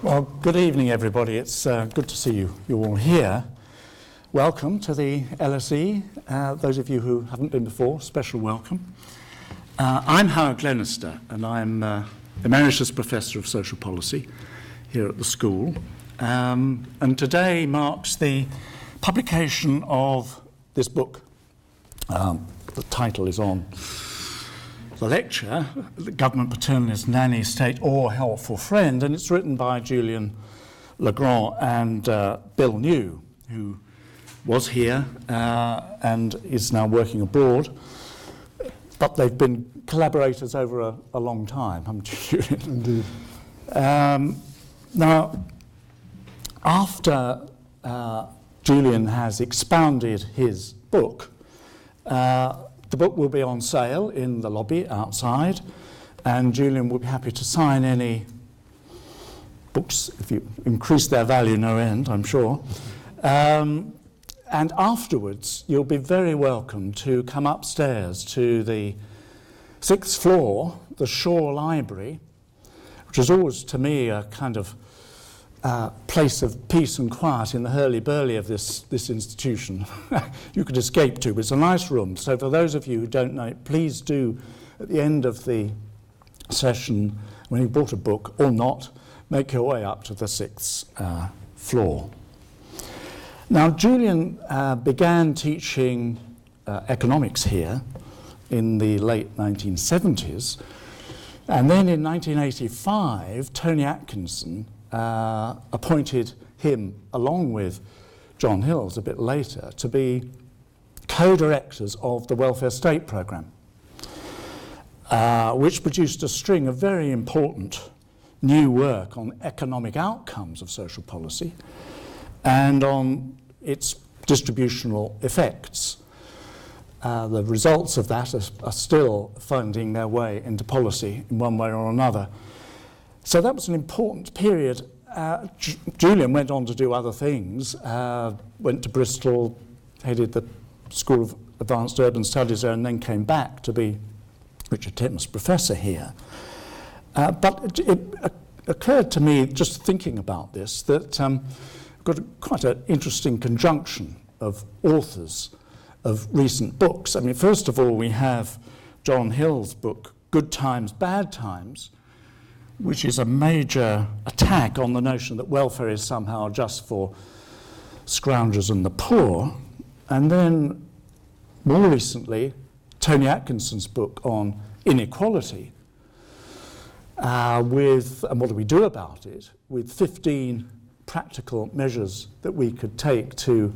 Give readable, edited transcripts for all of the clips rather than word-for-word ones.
Well, good evening, everybody. It's good to see you all here. Welcome to the LSE. Those of you who haven't been before, special welcome. I'm Howard Glennerster, and I'm Emeritus Professor of Social Policy here at the school. And today marks the publication of this book. The title is on the lecture, Government Paternalist, Nanny, State or Helpful Friend, and it's written by Julian Le Grand and Bill New, who was here and is now working abroad. But they've been collaborators over a long time, haven't you, Julian? Indeed. Now, after Julian has expounded his book, the book will be on sale in the lobby outside, and Julian will be happy to sign any books if you increase their value no end, I'm sure. And afterwards, you'll be very welcome to come upstairs to the 6th floor, the Shore Library, which is always, to me, a kind of place of peace and quiet in the hurly-burly of this institution. You could escape to, but it's a nice room. So for those of you who don't know it, please do, at the end of the session, when you've bought a book or not, make your way up to the 6th floor. Now, Julian began teaching economics here in the late 1970s, and then in 1985, Tony Atkinson appointed him, along with John Hills a bit later, to be co-directors of the Welfare State Programme, which produced a string of very important new work on economic outcomes of social policy and on its distributional effects. The results of that are still finding their way into policy in one way or another. So that was an important period. Julian went on to do other things, went to Bristol, headed the School of Advanced Urban Studies there, and then came back to be Richard Titmus Professor here. But it occurred to me, just thinking about this, that got quite an interesting conjunction of authors of recent books. I mean, first of all, we have John Hill's book, Good Times, Bad Times, which is a major attack on the notion that welfare is somehow just for scroungers and the poor. And then, more recently, Tony Atkinson's book on inequality, and what do we do about it, with 15 practical measures that we could take to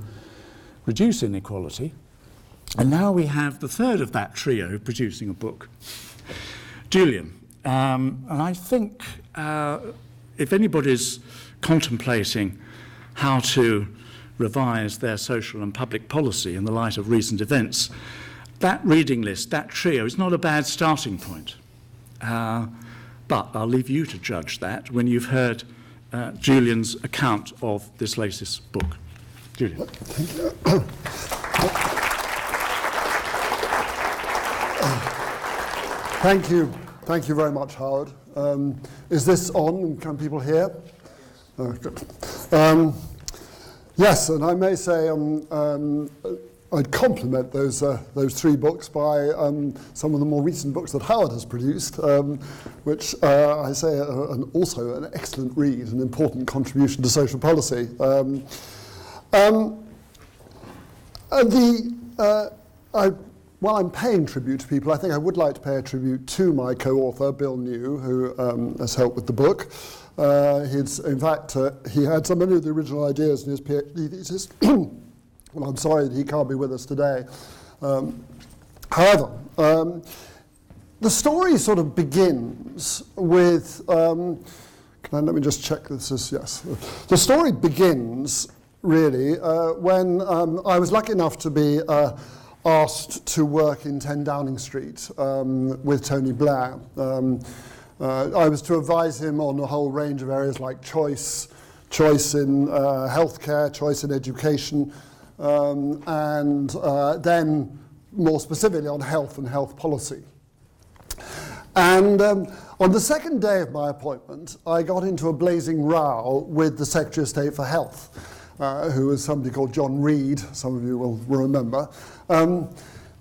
reduce inequality. And now we have the third of that trio producing a book, Julian. And I think if anybody's contemplating how to revise their social and public policy in the light of recent events, that reading list, that trio, is not a bad starting point. But I'll leave you to judge that when you've heard Julian's account of this latest book. Julian. Thank you. Thank you very much, Howard. Is this on? Can people hear? Oh, good. Yes, and I may say I'd compliment those three books by some of the more recent books that Howard has produced, which I say are also an excellent read, an important contribution to social policy. While I'm paying tribute to people, I think I would like to pay a tribute to my co-author, Bill New, who has helped with the book. In fact, he had some of the original ideas in his PhD thesis. Well, I'm sorry that he can't be with us today. However, the story sort of begins with, let me just check this is, yes. The story begins, really, when I was lucky enough to be asked to work in 10 Downing Street with Tony Blair. I was to advise him on a whole range of areas like choice in healthcare, choice in education, and then more specifically on health and health policy. And on the second day of my appointment, I got into a blazing row with the Secretary of State for Health, who was somebody called John Reed, some of you will remember.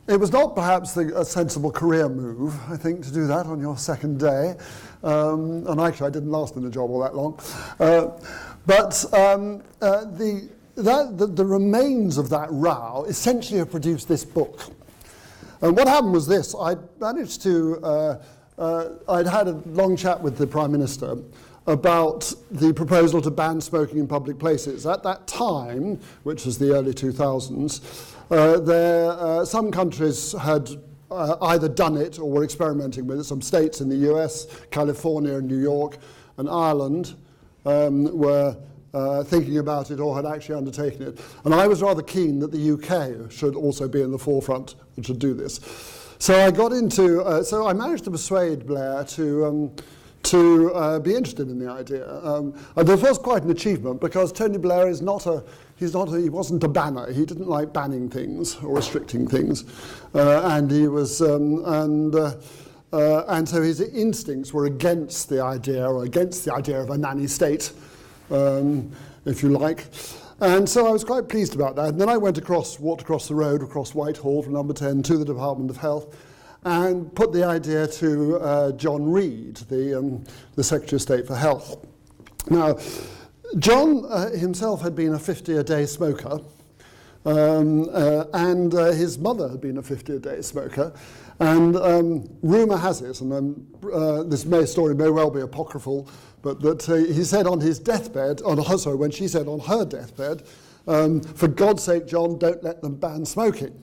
It was not perhaps a sensible career move, I think, to do that on your second day. And actually, I didn't last in the job all that long. But the remains of that row essentially have produced this book. And what happened was this. I managed to... I'd had a long chat with the Prime Minister about the proposal to ban smoking in public places. At that time, which was the early 2000s, some countries had either done it or were experimenting with it. Some states in the US, California and New York and Ireland were thinking about it or had actually undertaken it. And I was rather keen that the UK should also be in the forefront and should do this. So I got into, so I managed to persuade Blair to be interested in the idea. And this was quite an achievement because Tony Blair is he wasn't a banner. He didn't like banning things or restricting things, and he was, and so his instincts were against the idea of a nanny state, if you like. And so I was quite pleased about that. And then I walked across the road, across Whitehall from number 10 to the Department of Health, and put the idea to John Reed, the Secretary of State for Health. Now, John himself had been a 50-a-day smoker, and his mother had been a 50-a-day smoker. And rumour has it, and this story may well be apocryphal, but that he said on his deathbed, when she said on her deathbed, for God's sake, John, don't let them ban smoking.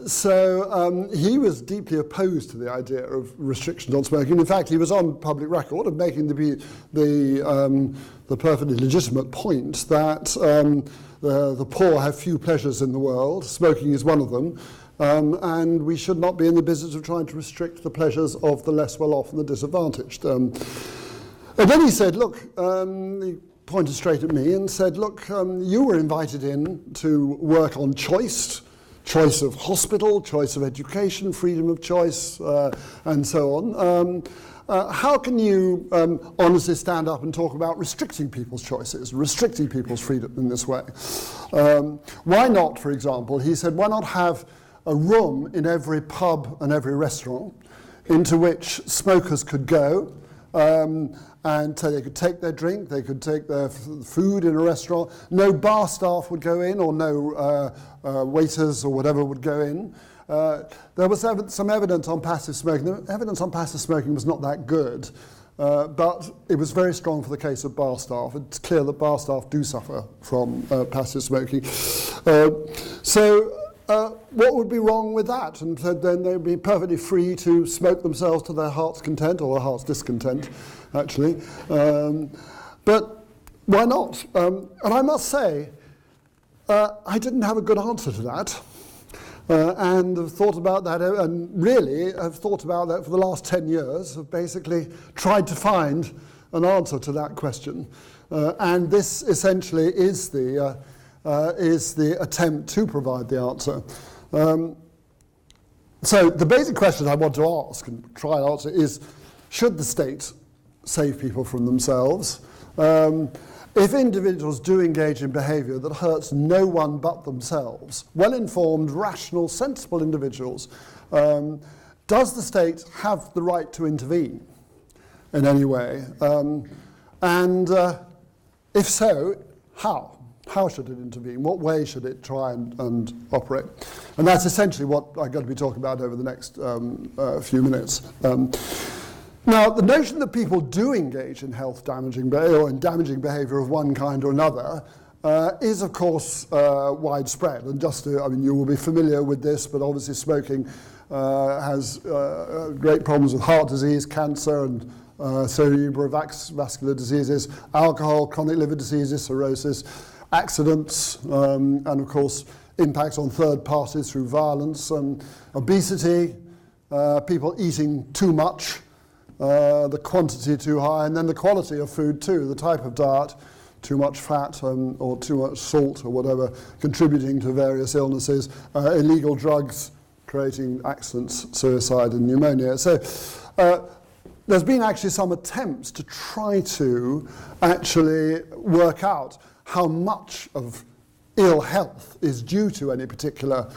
So he was deeply opposed to the idea of restrictions on smoking. In fact, he was on public record of making the perfectly legitimate point that the poor have few pleasures in the world. Smoking is one of them. And we should not be in the business of trying to restrict the pleasures of the less well-off and the disadvantaged. And then he said, look, he pointed straight at me and said, look, you were invited in to work on choice of hospital, choice of education, freedom of choice, and so on. How can you honestly stand up and talk about restricting people's choices, restricting people's freedom in this way? Why not, for example, he said, why not have a room in every pub and every restaurant into which smokers could go, and so they could take their drink, they could take their food in a restaurant. No bar staff would go in, or no waiters or whatever would go in. There was some evidence on passive smoking. The evidence on passive smoking was not that good, but it was very strong for the case of bar staff. It's clear that bar staff do suffer from passive smoking. What would be wrong with that? And so then they would be perfectly free to smoke themselves to their heart's content, or their heart's discontent, actually. But why not? And I must say, I didn't have a good answer to that. And have thought about that, and really have thought about that for the last 10 years, have basically tried to find an answer to that question. And this essentially is the attempt to provide the answer. So the basic question I want to ask and try and answer is, should the state save people from themselves? If individuals do engage in behaviour that hurts no one but themselves, well-informed, rational, sensible individuals, does the state have the right to intervene in any way? And if so, how? How should it intervene? What way should it try and operate? And that's essentially what I'm going to be talking about over the next few minutes. Now, the notion that people do engage in health-damaging behaviour, or in damaging behaviour of one kind or another, is, of course, widespread. And you will be familiar with this, but obviously smoking has great problems with heart disease, cancer, and cerebrovascular diseases, alcohol, chronic liver diseases, cirrhosis, accidents, and of course impacts on third parties through violence, obesity, people eating too much, the quantity too high, and then the quality of food too, the type of diet, too much fat or too much salt or whatever, contributing to various illnesses, illegal drugs, creating accidents, suicide and pneumonia. So there's been actually some attempts to try to actually work out how much of ill health is due to any particular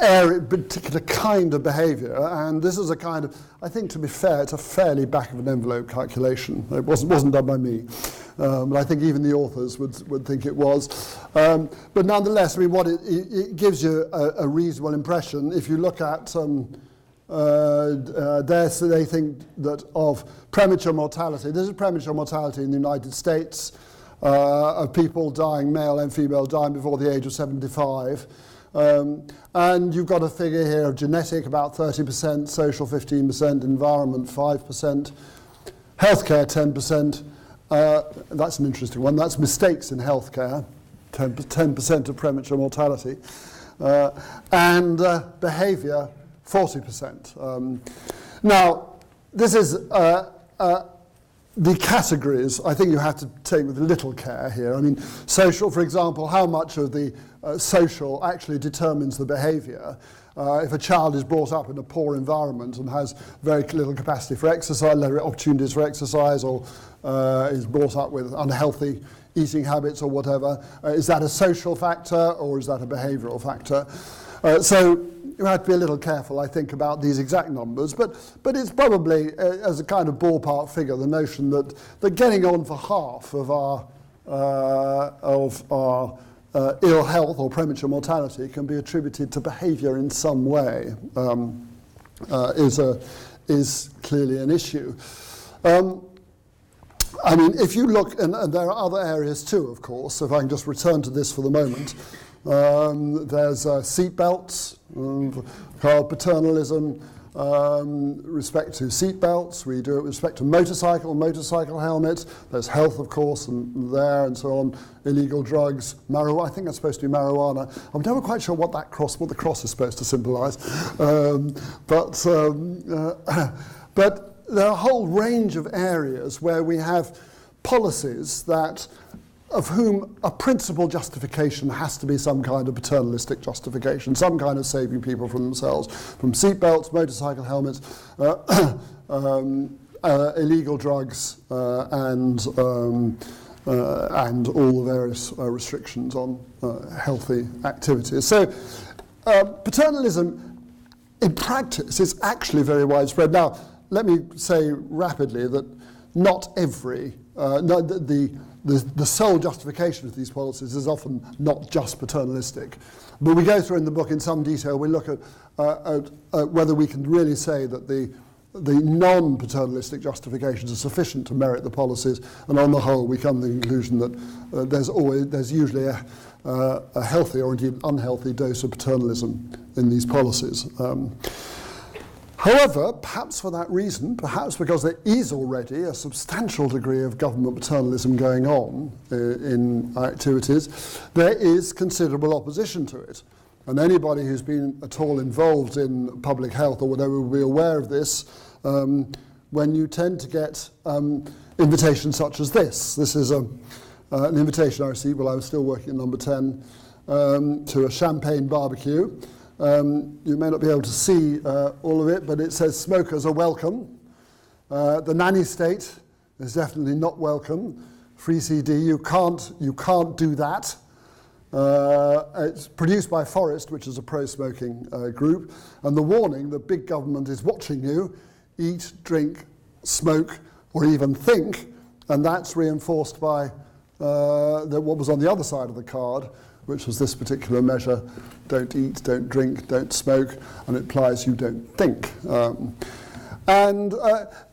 area, particular kind of behaviour, and this is a kind of, I think to be fair, it's a fairly back of an envelope calculation. It wasn't done by me, but I think even the authors would think it was. But nonetheless, I mean, what it gives you a reasonable impression. If you look at there, so they think that of premature mortality. This is premature mortality in the United States of people dying, male and female, dying before the age of 75. And you've got a figure here of genetic, about 30%, social 15%, environment 5%, healthcare 10%. That's an interesting one. That's mistakes in healthcare, 10% of premature mortality. And behaviour, 40%. Now, this is the categories I think you have to take with little care here. I mean, social, for example, how much of the social actually determines the behaviour. If a child is brought up in a poor environment and has very little capacity for exercise, little opportunities for exercise, or is brought up with unhealthy eating habits or whatever, is that a social factor or is that a behavioural factor? So you have to be a little careful, I think, about these exact numbers, but it's probably, as a kind of ballpark figure, the notion that getting on for half of our ill health or premature mortality can be attributed to behaviour in some way is clearly an issue. I mean, if you look, and there are other areas too, of course, if I can just return to this for the moment. There's seat belts, called paternalism, respect to seat belts. We do it with respect to motorcycle helmets. There's health, of course, and so on. Illegal drugs, marijuana. I think that's supposed to be marijuana. I'm never quite sure what the cross is supposed to symbolise. But there are a whole range of areas where we have policies that, of whom a principal justification has to be some kind of paternalistic justification, some kind of saving people from themselves, from seatbelts, motorcycle helmets, illegal drugs, and all the various restrictions on healthy activities. So paternalism in practice is actually very widespread. Now, let me say rapidly that not every, the sole justification of these policies is often not just paternalistic. But we go through in the book in some detail, we look at whether we can really say that the non-paternalistic justifications are sufficient to merit the policies, and on the whole we come to the conclusion that there's usually a healthy or indeed unhealthy dose of paternalism in these policies. However, perhaps for that reason, perhaps because there is already a substantial degree of government paternalism going on in our activities, there is considerable opposition to it. And anybody who's been at all involved in public health or whatever will be aware of this, when you tend to get invitations such as this. This is an invitation I received while I was still working at Number 10 to a champagne barbecue. You may not be able to see all of it, but it says smokers are welcome. The nanny state is definitely not welcome. Free CD, you can't do that. It's produced by Forest, which is a pro-smoking group, and the warning that big government is watching you eat, drink, smoke, or even think, and that's reinforced by what was on the other side of the card, which was this particular measure: don't eat, don't drink, don't smoke, and it implies you don't think. And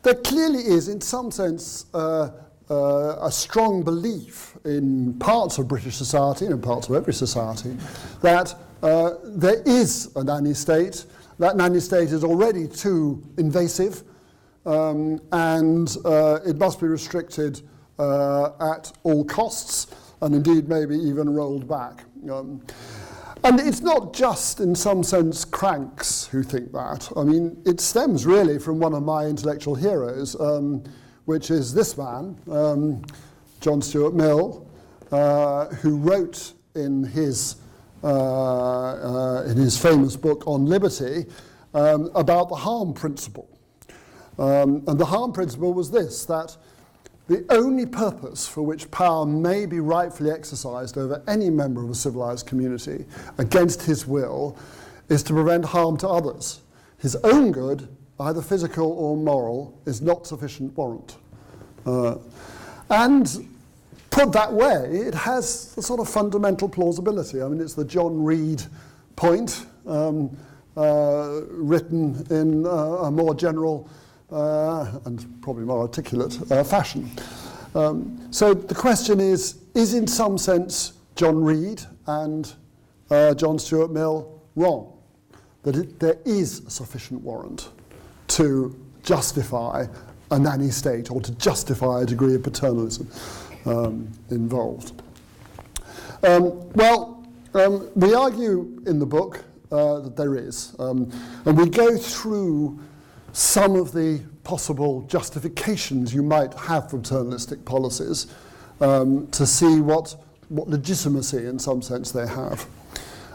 there clearly is, in some sense, a strong belief in parts of British society, and in parts of every society, that there is a nanny state. That nanny state is already too invasive, and it must be restricted at all costs, and indeed maybe even rolled back. And it's not just, in some sense, cranks who think that. I mean, it stems really from one of my intellectual heroes, which is this man, John Stuart Mill, who wrote in his in his famous book on liberty about the harm principle. And the harm principle was this, that the only purpose for which power may be rightfully exercised over any member of a civilized community against his will is to prevent harm to others. His own good, either physical or moral, is not sufficient warrant. And put that way, it has a sort of fundamental plausibility. I mean, it's the John Reed point, written in a more general and probably more articulate fashion. So the question is in some sense John Reed and John Stuart Mill wrong? That there is a sufficient warrant to justify a nanny state or to justify a degree of paternalism involved. We argue in the book that there is, and we go through some of the possible justifications you might have for paternalistic policies to see what legitimacy in some sense they have.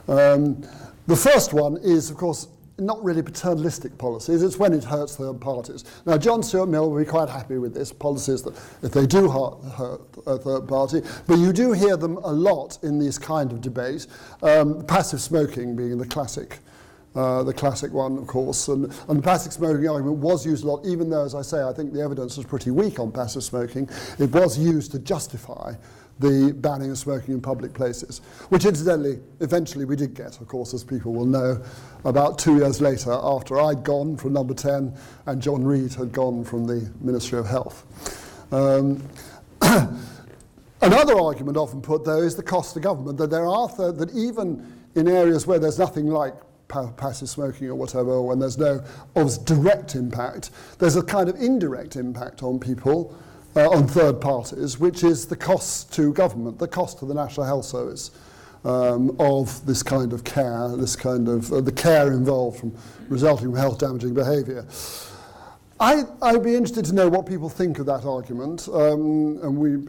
The first one is, of course, not really paternalistic policies, it's when it hurts third parties. Now, John Stuart Mill will be quite happy with this, policies that if they do hurt a third party, but you do hear them a lot in this kind of debate, passive smoking being the classic one, of course, and the passive smoking argument was used a lot, even though, as I say, I think the evidence was pretty weak on passive smoking. It was used to justify the banning of smoking in public places, which incidentally, eventually we did get, of course, as people will know, about 2 years later, after I'd gone from number 10 and John Reed had gone from the Ministry of Health. Another argument often put, though, is the cost to government, that there are that even in areas where there's nothing like passive smoking or whatever, when there's no obvious direct impact, there's a kind of indirect impact on people, on third parties, which is the cost to government, the cost to the National Health Service of this kind of care, this kind of the care involved from resulting from health damaging behaviour. I'd be interested to know what people think of that argument, and we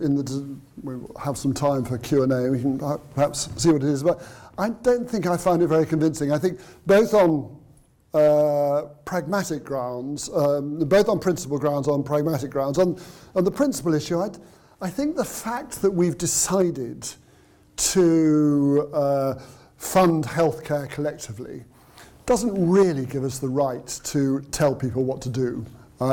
have some time for Q&A. We can perhaps see what it is, but I don't think I find it very convincing. I think both on pragmatic grounds, both on principle grounds, on pragmatic grounds. On the principle issue, I think the fact that we've decided to fund healthcare collectively doesn't really give us the right to tell people what to do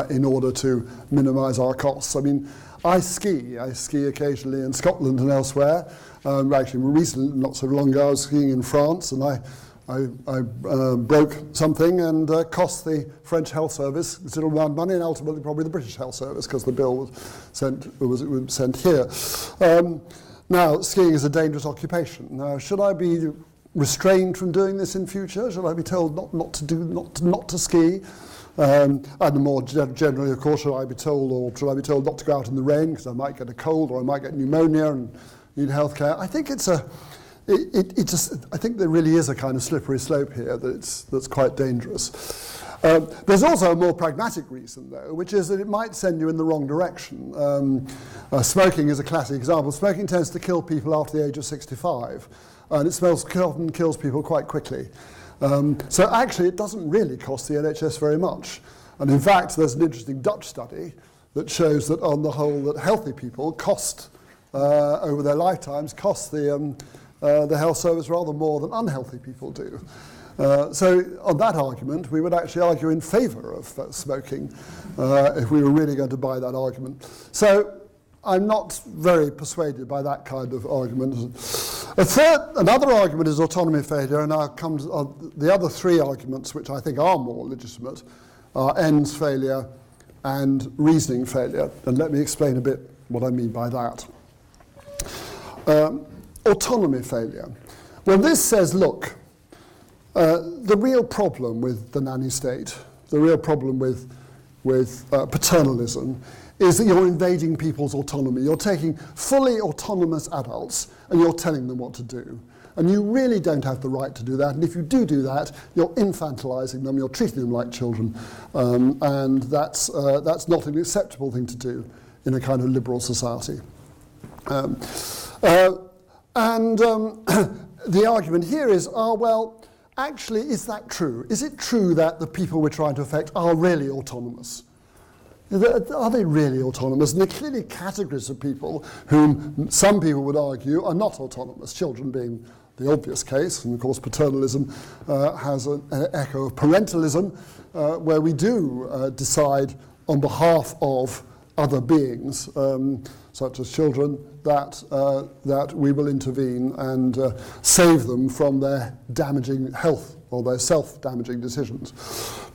in order to minimise our costs. I mean, I ski occasionally in Scotland and elsewhere. Actually, recently, not so long ago, I was skiing in France, and I broke something and cost the French health service a considerable amount of money, and ultimately probably the British health service, because the bill was sent here. Now, skiing is a dangerous occupation. Now, should I be restrained from doing this in future? Should I be told not to ski? And more generally, of course, should I be told not to go out in the rain because I might get a cold or I might get pneumonia and need healthcare? I think I think there really is a kind of slippery slope here that's quite dangerous. There's also a more pragmatic reason, though, which is that it might send you in the wrong direction. Smoking is a classic example. Smoking tends to kill people after the age of 65, and it often kills people quite quickly. So actually, it doesn't really cost the NHS very much. And in fact, there's an interesting Dutch study that shows that on the whole, that healthy people cost, over their lifetimes, cost the health service rather more than unhealthy people do. So on that argument, we would actually argue in favour of smoking if we were really going to buy that argument. So I'm not very persuaded by that kind of argument. Another argument is autonomy failure, and now comes the other three arguments, which I think are more legitimate, are ends failure and reasoning failure. And let me explain a bit what I mean by that. Autonomy failure. Well, this says, look, the real problem with the nanny state, the real problem with paternalism, is that you're invading people's autonomy. You're taking fully autonomous adults and you're telling them what to do. And you really don't have the right to do that. And if you do that, you're infantilizing them, you're treating them like children. And that's not an acceptable thing to do in a kind of liberal society. the argument here is, well, actually, is that true? Is it true that the people we're trying to affect are really autonomous? Are they really autonomous? And there are clearly categories of people whom some people would argue are not autonomous, children being the obvious case. And of course, paternalism has an echo of parentalism, where we do decide on behalf of other beings, such as children, that we will intervene and save them from their damaging health or their self-damaging decisions.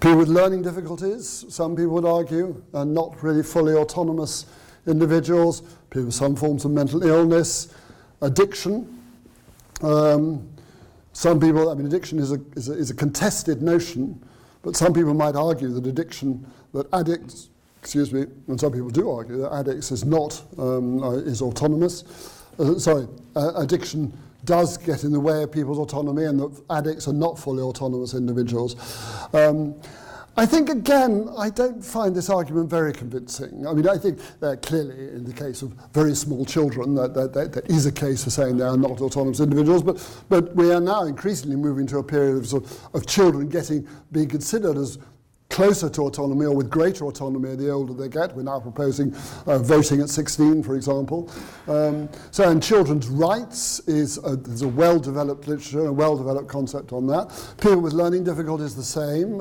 People with learning difficulties, some people would argue, are not really fully autonomous individuals. People with some forms of mental illness, addiction. Some people, addiction is a contested notion, but some people might argue that addicts, and some people do argue that addicts is not, is autonomous. Addiction does get in the way of people's autonomy, and that addicts are not fully autonomous individuals. I think, again, I don't find this argument very convincing. I think clearly, in the case of very small children, that is a case for saying they are not autonomous individuals, but we are now increasingly moving to a period of children being considered as closer to autonomy or with greater autonomy the older they get. We're now proposing voting at 16, for example. So in children's rights, there's a well-developed literature, a well-developed concept on that. People with learning difficulties, the same.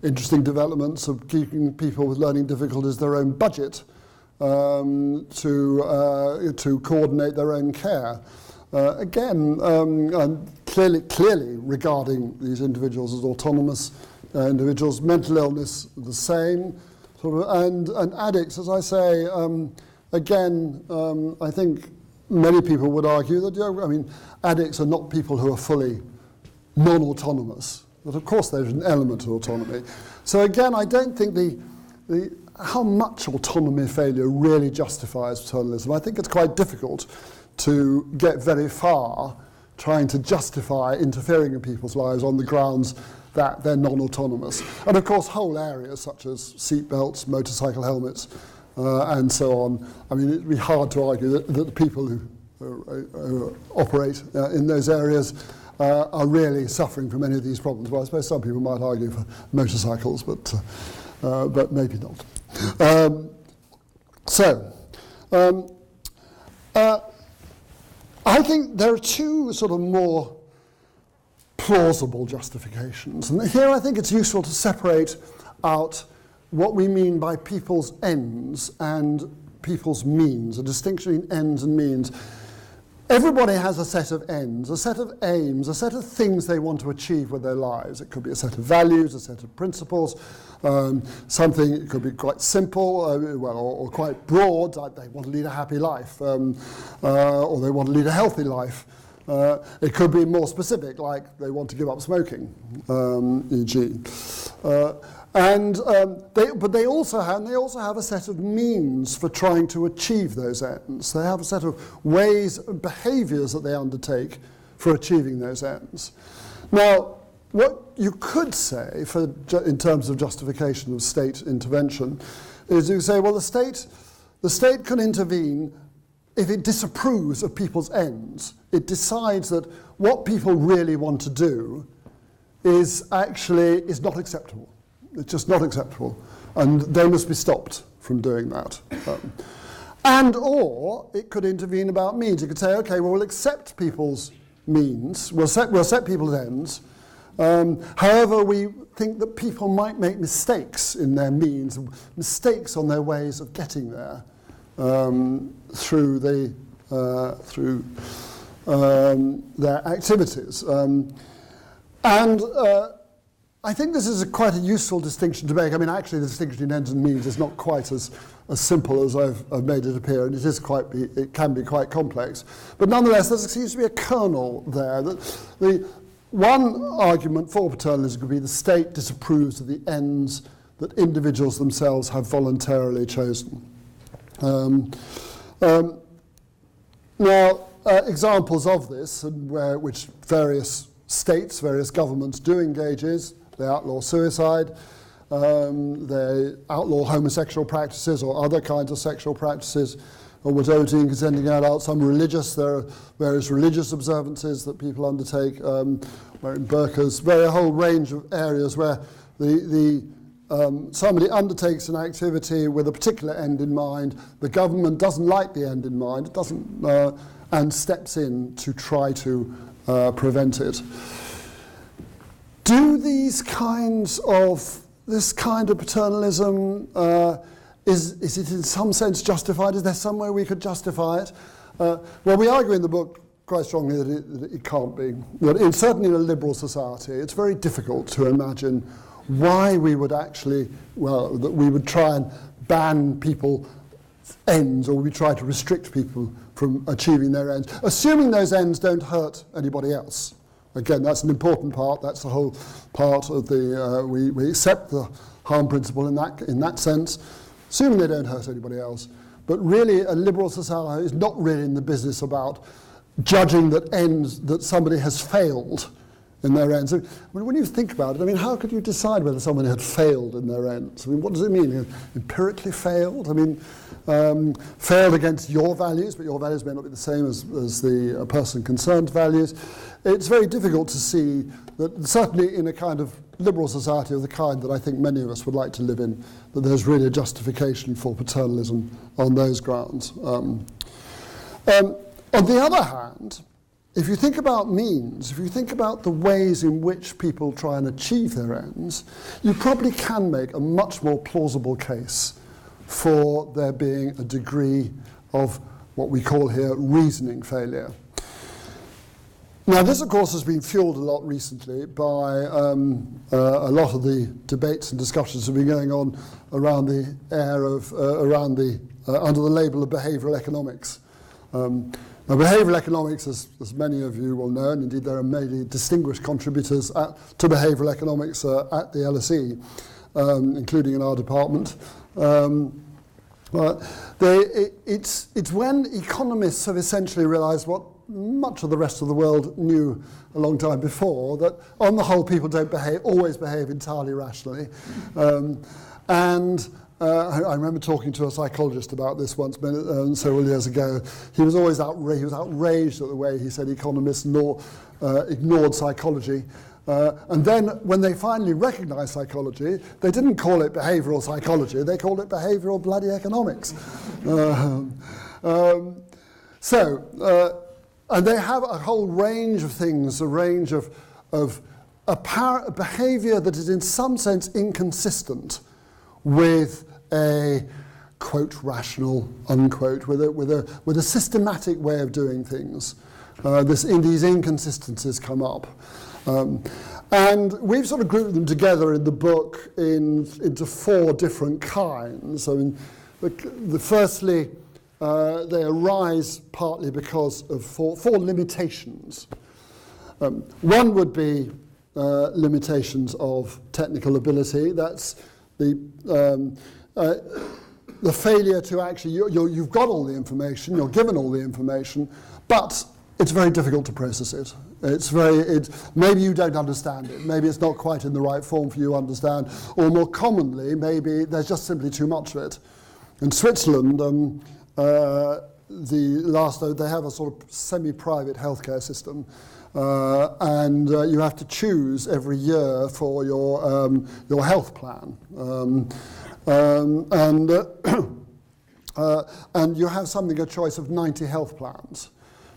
Interesting developments of keeping people with learning difficulties their own budget to coordinate their own care. Clearly regarding these individuals as autonomous individuals. Mental illness, the same, and addicts, as I say, I think many people would argue that addicts are not people who are fully non-autonomous, but of course there's an element of autonomy. So again, I don't think how much autonomy failure really justifies paternalism. I think it's quite difficult to get very far trying to justify interfering in people's lives on the grounds that they're non-autonomous. And of course, whole areas such as seatbelts, motorcycle helmets, and so on. It'd be hard to argue that the people who operate in those areas are really suffering from any of these problems. Well, I suppose some people might argue for motorcycles, but maybe not. I think there are two sort of more plausible justifications. And here I think it's useful to separate out what we mean by people's ends and people's means, a distinction in ends and means. Everybody has a set of ends, a set of aims, a set of things they want to achieve with their lives. It could be a set of values, a set of principles, something, it could be quite simple, or quite broad, like they want to lead a happy life, or they want to lead a healthy life. It could be more specific, like they want to give up smoking, e.g. But they also have a set of means for trying to achieve those ends. They have a set of ways and behaviours that they undertake for achieving those ends. Now, what you could say, in terms of justification of state intervention, is you say, well, the state can intervene if it disapproves of people's ends. It decides that what people really want to do is not acceptable. It's just not acceptable, and they must be stopped from doing that. Or it could intervene about means. It could say, okay, well, we'll accept people's means, we'll set people's ends. However, we think that people might make mistakes in their means, mistakes on their ways of getting there through their activities. I think this is quite a useful distinction to make. Actually, the distinction in ends and means is not quite as simple as I've made it appear, and it can be quite complex. But nonetheless, there seems to be a kernel there. That the one argument for paternalism could be the state disapproves of the ends that individuals themselves have voluntarily chosen. Examples of this, which various states, various governments do engage is, they outlaw suicide, they outlaw homosexual practices or other kinds of sexual practices, doting, consenting adults, some religious. There are various religious observances that people undertake, wearing burqas, a whole range of areas where somebody undertakes an activity with a particular end in mind. The government doesn't like the end in mind, it doesn't, and steps in to try to prevent it. Do this kind of paternalism, is it in some sense justified? Is there some way we could justify it? Well, we argue in the book quite strongly that it can't be. That certainly in a liberal society, it's very difficult to imagine why we would actually, that we would try and ban people's ends, or we try to restrict people from achieving their ends, assuming those ends don't hurt anybody else. Again, that's an important part. That's the whole part of the, we accept the harm principle in that sense, assuming they don't hurt anybody else. But really, a liberal society is not really in the business about judging that somebody has failed in their ends. I mean, when you think about it, I mean, how could you decide whether someone had failed in their ends? I mean, what does it mean? Empirically failed? I mean, failed against your values, but your values may not be the same as the person concerned's values. It's very difficult to see that, certainly in a kind of liberal society of the kind that I think many of us would like to live in, that there's really a justification for paternalism on those grounds. On the other hand, if you think about means, if you think about the ways in which people try and achieve their ends, you probably can make a much more plausible case for there being a degree of what we call here reasoning failure. Now, this, of course, has been fueled a lot recently by a lot of the debates and discussions that have been going on around the under the label of behavioural economics. Now, behavioural economics, as many of you will know, and indeed there are many distinguished contributors to behavioural economics at the LSE, including in our department. It's when economists have essentially realised what much of the rest of the world knew a long time before, that on the whole people don't always behave entirely rationally. I remember talking to a psychologist about this once several years ago. He was always outraged at the way he said economists ignored psychology. And then when they finally recognised psychology, they didn't call it behavioural psychology, they called it behavioural bloody economics. And they have a whole range of things, a range of behaviour that is in some sense inconsistent with a quote rational unquote, with a systematic way of doing things. These inconsistencies come up, and we've sort of grouped them together in the book into four different kinds. I mean, firstly, they arise partly because of four limitations. One would be limitations of technical ability. That's the failure to actually, you've got all the information, you're given all the information, but it's very difficult to process it. Maybe you don't understand it, maybe it's not quite in the right form for you to understand, or more commonly, maybe there's just simply too much of it. In Switzerland, they have a sort of semi-private healthcare system, and you have to choose every year for your health plan, and you have a choice of 90 health plans.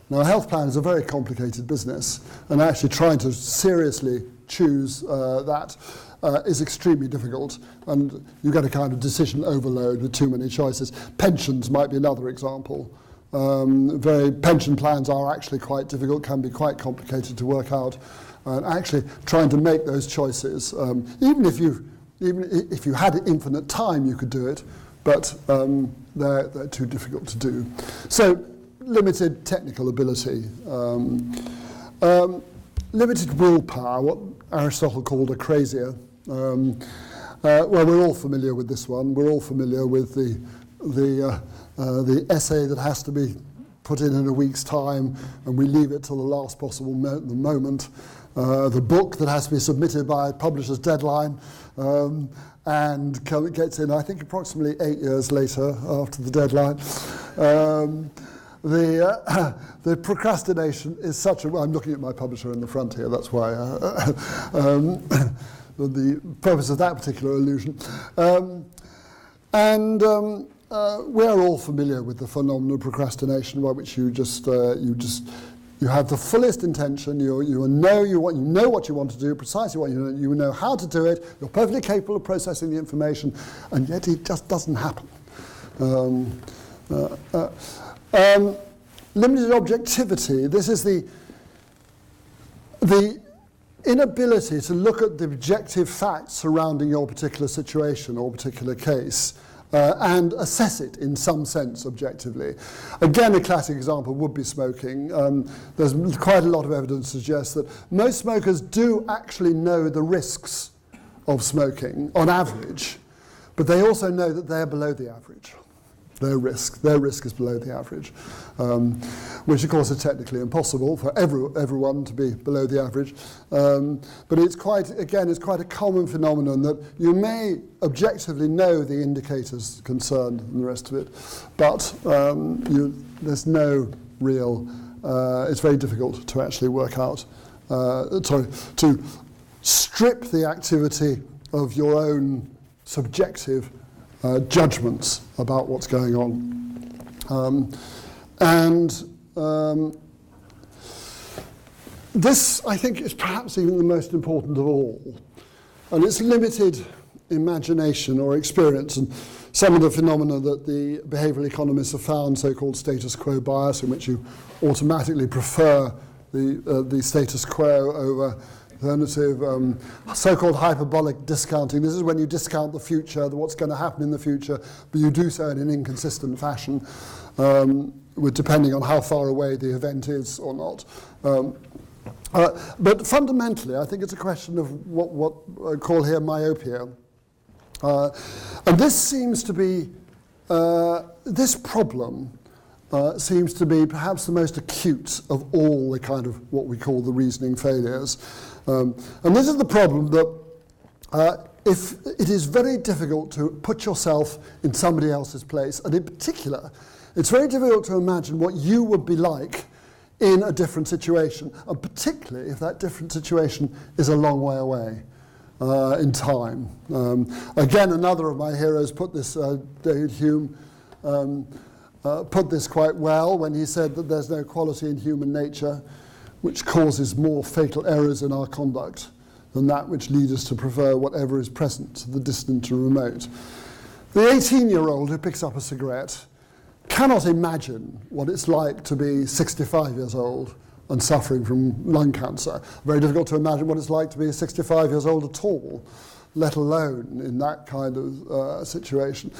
Now, a health plan is a very complicated business, and actually trying to seriously choose that is extremely difficult, and you get a kind of decision overload with too many choices. Pensions might be another example. Pension plans are actually quite difficult, can be quite complicated to work out, and actually trying to make those choices, even if you had infinite time, you could do it, but they're too difficult to do. So, limited technical ability, limited willpower, what Aristotle called acrasia. Well, we're all familiar with this one. We're all familiar with the essay that has to be put in a week's time, and we leave it till the last possible moment. the book that has to be submitted by a publisher's deadline, and gets in, I think, approximately 8 years later after the deadline. The procrastination is such a... Well, I'm looking at my publisher in the front here, that's why. The purpose of that particular allusion. We're all familiar with the phenomenon of procrastination, by which you have the fullest intention, you know what you want to do, precisely what you know how to do it, you're perfectly capable of processing the information, and yet it just doesn't happen. Limited objectivity, this is the inability to look at the objective facts surrounding your particular situation or particular case and assess it in some sense objectively. Again, a classic example would be smoking. There's quite a lot of evidence to suggest that most smokers do actually know the risks of smoking on average, but they also know that they're below the average. Their risk is below the average, which of course is technically impossible for everyone to be below the average. But it's quite a common phenomenon that you may objectively know the indicators concerned and the rest of it, but there's no real, it's very difficult to actually work out, to strip the activity of your own subjective judgments about what's going on. This, I think, is perhaps even the most important of all. And it's limited imagination or experience, and some of the phenomena that the behavioral economists have found, so-called status quo bias, in which you automatically prefer the status quo over alternative, so-called hyperbolic discounting. This is when you discount the future, what's going to happen in the future, but you do so in an inconsistent fashion, depending on how far away the event is or not. But fundamentally, I think it's a question of what I call here myopia. And this seems to be, this problem seems to be perhaps the most acute of all the kind of what we call the reasoning failures. And this is the problem that if it is very difficult to put yourself in somebody else's place, and in particular, it's very difficult to imagine what you would be like in a different situation, and particularly if that different situation is a long way away in time. Again, another of my heroes put this, David Hume, put this quite well when he said that there's no quality in human nature which causes more fatal errors in our conduct than that which leads us to prefer whatever is present to the distant and remote. The 18-year-old who picks up a cigarette cannot imagine what it's like to be 65 years old and suffering from lung cancer. Very difficult to imagine what it's like to be 65 years old at all, let alone in that kind of situation.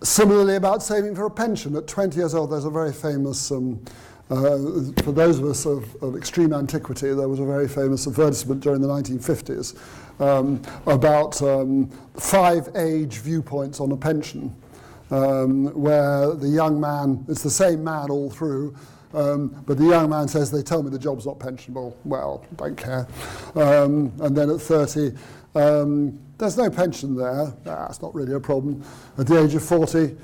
Similarly, about saving for a pension. At 20 years old, there's a very famous, for those of us of extreme antiquity, there was a very famous advertisement during the 1950s about 5 age viewpoints on a pension, where the young man, it's the same man all through, but the young man says, they tell me the job's not pensionable. Well, don't care. And then at 30, there's no pension there. It's not really a problem. At the age of 40,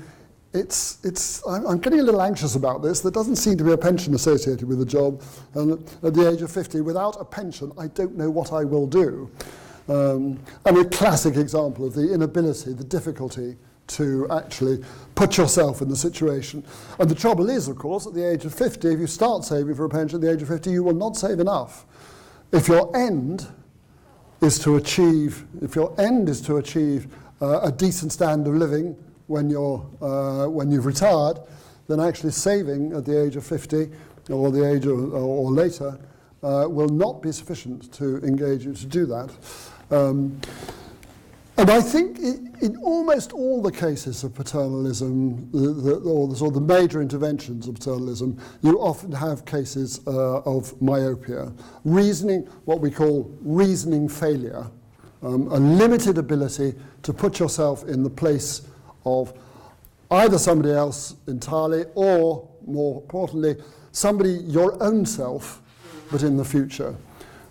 I'm getting a little anxious about this. There doesn't seem to be a pension associated with the job. And at the age of 50, without a pension, I don't know what I will do. And a classic example of the inability, the difficulty to actually put yourself in the situation. And the trouble is, of course, at the age of 50, if you start saving for a pension at the age of 50, you will not save enough. If your end is to achieve a decent standard of living when you've retired, then actually saving at the age of 50 or the age of, or later will not be sufficient to engage you to do that. And I think in almost all the cases of paternalism, or the major interventions of paternalism, you often have cases of myopia, reasoning, what we call reasoning failure, a limited ability to put yourself in the place of either somebody else entirely, or more importantly, somebody your own self, but in the future.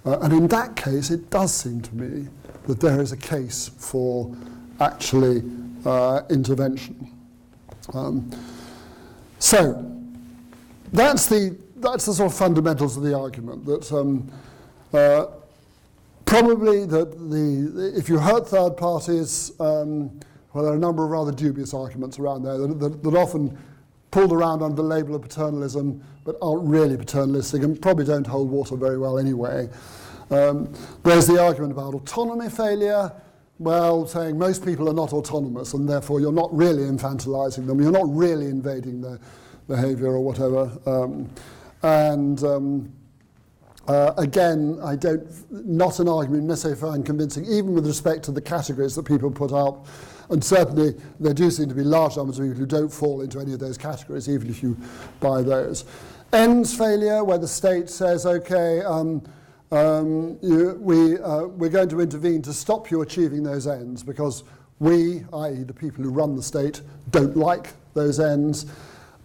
And in that case, it does seem to me that there is a case for actually intervention. So that's the sort of fundamentals of the argument, that probably that if you hurt third parties, well, there are a number of rather dubious arguments around there that often pulled around under the label of paternalism, but aren't really paternalistic and probably don't hold water very well anyway. There's the argument about autonomy failure, well, saying most people are not autonomous and therefore you're not really infantilizing them, you're not really invading their behavior or whatever. Again, not an argument necessarily find convincing, even with respect to the categories that people put up. And certainly there do seem to be large numbers of people who don't fall into any of those categories, even if you buy those. Ends failure, where the state says, okay, we're going to intervene to stop you achieving those ends because we, i.e. the people who run the state, don't like those ends.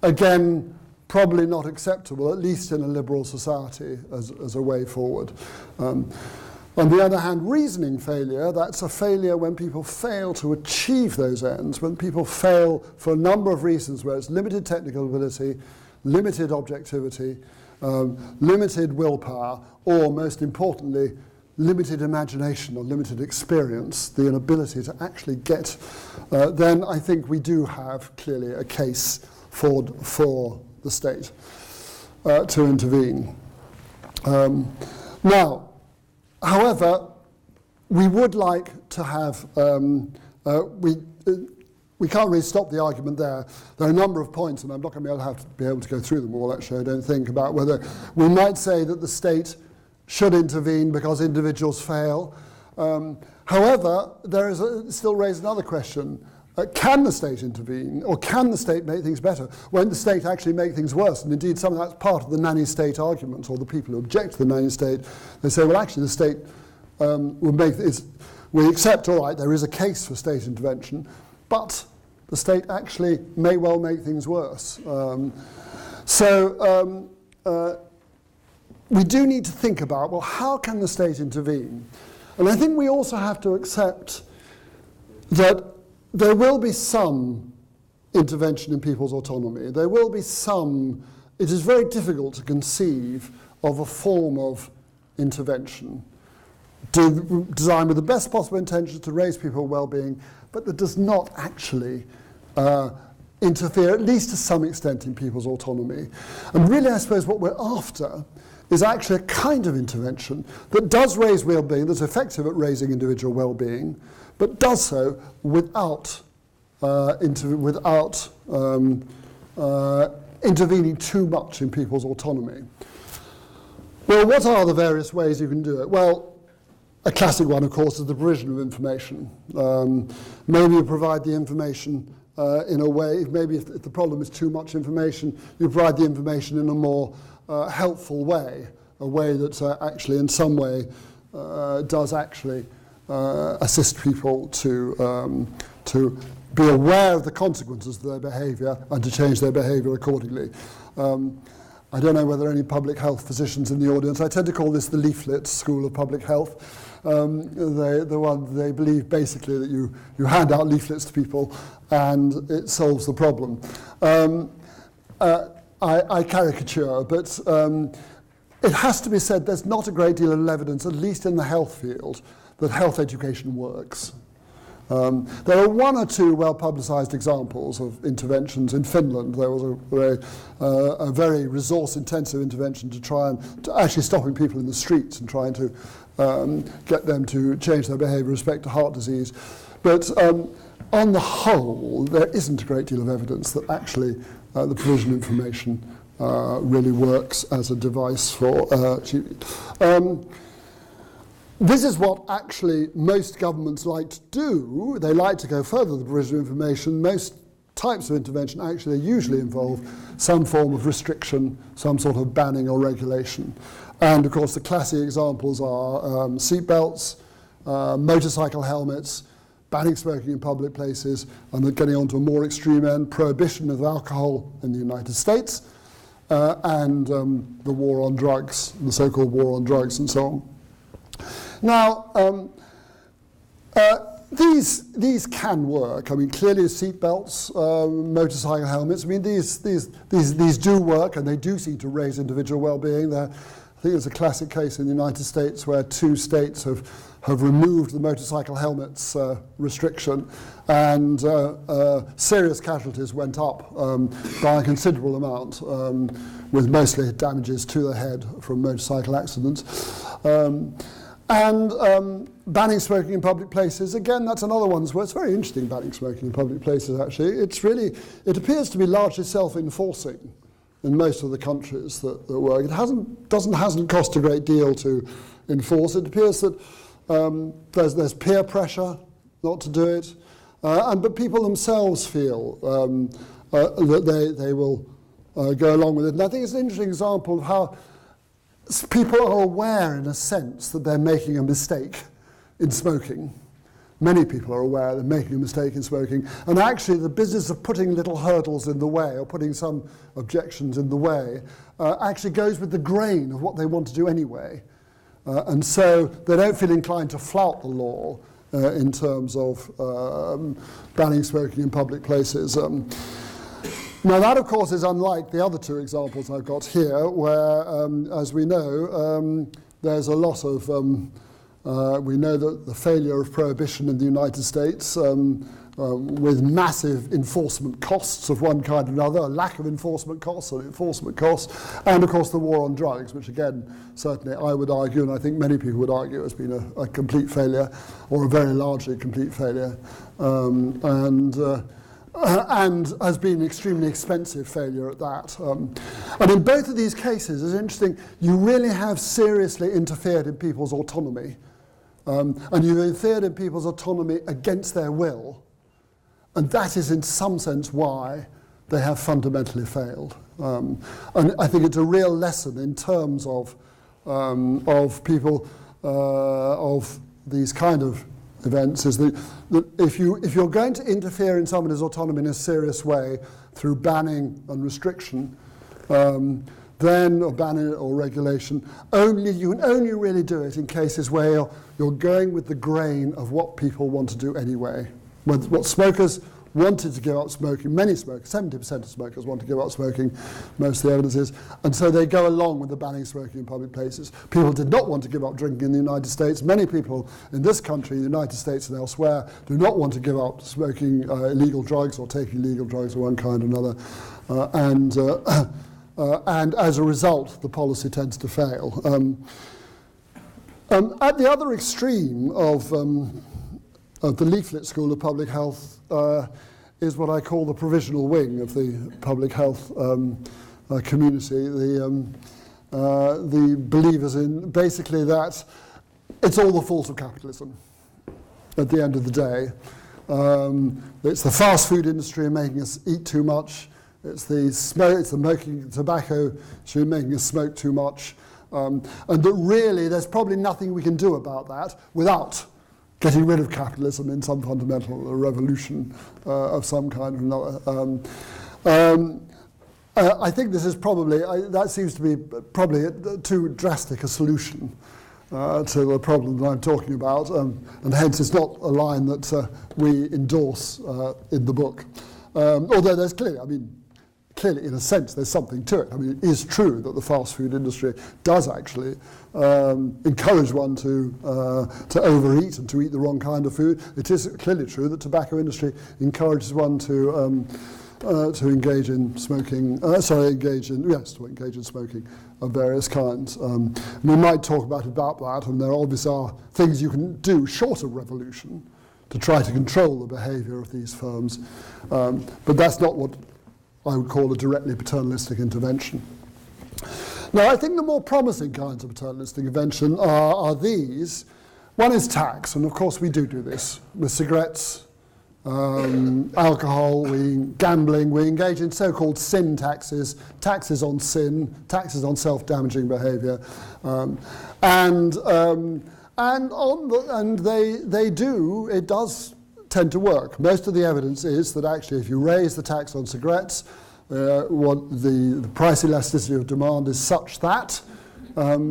Again, probably not acceptable, at least in a liberal society, as a way forward. On the other hand, reasoning failure, that's a failure when people fail to achieve those ends, when people fail for a number of reasons, where it's limited technical ability, limited objectivity, limited willpower, or most importantly, limited imagination or limited experience, the inability to actually get, then I think we do have clearly a case for the state to intervene. Now, however, we would like to have, we can't really stop the argument there. There are a number of points, and I'm not going to be able to go through them all, actually, I don't think, about whether we might say that the state should intervene because individuals fail. However, there is still raised another question. Can the state intervene, or can the state make things better? Won't the state actually make things worse? And indeed, some of that's part of the nanny state argument, or the people who object to the nanny state. They say, well, actually, the state will make this. We accept, all right, there is a case for state intervention, but the state actually may well make things worse. We do need to think about, well, how can the state intervene? And I think we also have to accept that there will be some intervention in people's autonomy. There will be some. It is very difficult to conceive of a form of intervention designed with the best possible intentions to raise people's well-being, but that does not actually interfere, at least to some extent, in people's autonomy. And really, I suppose what we're after is actually a kind of intervention that does raise well-being, that's effective at raising individual well-being, but does so without intervening too much in people's autonomy. Well, what are the various ways you can do it? Well, a classic one, of course, is the provision of information. Maybe you provide the information in a way, maybe if the problem is too much information, you provide the information in a more helpful way, a way that actually in some way does actually assist people to be aware of the consequences of their behaviour and to change their behaviour accordingly. I don't know whether there are any public health physicians in the audience. I tend to call this the leaflet school of public health. They believe basically that you hand out leaflets to people and it solves the problem. I caricature, but it has to be said there's not a great deal of evidence, at least in the health field, that health education works. There are one or two well-publicised examples of interventions. In Finland, there was a very resource-intensive intervention to actually stopping people in the streets and trying to get them to change their behaviour with respect to heart disease. But on the whole, there isn't a great deal of evidence that actually the provision of information really works as a device for this is what actually most governments like to do. They like to go further with the provision of information. Most types of intervention actually usually involve some form of restriction, some sort of banning or regulation. And of course the classic examples are seat belts, motorcycle helmets, banning smoking in public places, and then getting on to a more extreme end, prohibition of alcohol in the United States, and the war on drugs, the so-called war on drugs and so on. Now, these can work. I mean, clearly seatbelts, motorcycle helmets. I mean, these do work, and they do seem to raise individual well-being. I think there's a classic case in the United States where 2 states have removed the motorcycle helmets restriction, and serious casualties went up by a considerable amount, with mostly damages to the head from motorcycle accidents. Banning smoking in public places, again, that's another one where it's very interesting, banning smoking in public places, actually. It appears to be largely self-enforcing in most of the countries that work. It hasn't cost a great deal to enforce. It appears that there's peer pressure not to do it, but people themselves feel that they will go along with it. And I think it's an interesting example of how people are aware, in a sense, that they're making a mistake in smoking. Many people are aware they're making a mistake in smoking, and actually the business of putting little hurdles in the way or putting some objections in the way actually goes with the grain of what they want to do anyway. And so they don't feel inclined to flout the law in terms of banning smoking in public places. Now that, of course, is unlike the other 2 examples I've got here, where, as we know, there's a lot of, we know that the failure of prohibition in the United States, with massive enforcement costs of one kind or another, a lack of enforcement costs, and of course the war on drugs, which again, certainly I would argue, and I think many people would argue, has been a complete failure, or a very largely complete failure, and has been an extremely expensive failure at that. And in both of these cases, it's interesting, you really have seriously interfered in people's autonomy. And you've interfered in people's autonomy against their will. And that is in some sense why they have fundamentally failed. And I think it's a real lesson in terms of people, of these kind of events, is that if you're going to interfere in somebody's autonomy in a serious way through banning and restriction, then, or banning or regulation, you can only really do it in cases where you're going with the grain of what people want to do anyway. What smokers wanted to give up smoking, many smokers, 70% of smokers want to give up smoking, most of the evidence is, and so they go along with the banning smoking in public places. People did not want to give up drinking in the United States. Many people in this country, the United States and elsewhere, do not want to give up smoking illegal drugs or taking illegal drugs of one kind or another, and as a result, the policy tends to fail. At the other extreme of the leaflet school of public health is what I call the provisional wing of the public health community, the believers in basically that it's all the fault of capitalism at the end of the day. It's the fast food industry making us eat too much, it's the tobacco industry making us smoke too much, and that really there's probably nothing we can do about that without getting rid of capitalism in some fundamental revolution of some kind or another. I think this is probably, that seems to be probably too drastic a solution to the problem that I'm talking about, and hence it's not a line that we endorse in the book. Although there's clearly, in a sense, there's something to it. I mean, it is true that the fast food industry does actually encourage one to overeat and to eat the wrong kind of food. It is clearly true that tobacco industry encourages one to engage in smoking. To engage in smoking of various kinds. We might talk about that, and there obviously are things you can do short of revolution to try to control the behaviour of these firms, but that's not what I would call a directly paternalistic intervention. Now, I think the more promising kinds of paternalistic intervention are these. One is tax, and of course we do this with cigarettes, alcohol, gambling. We engage in so-called sin taxes, taxes on sin, taxes on self-damaging behaviour, it does tend to work. Most of the evidence is that actually if you raise the tax on cigarettes, what the price elasticity of demand is such that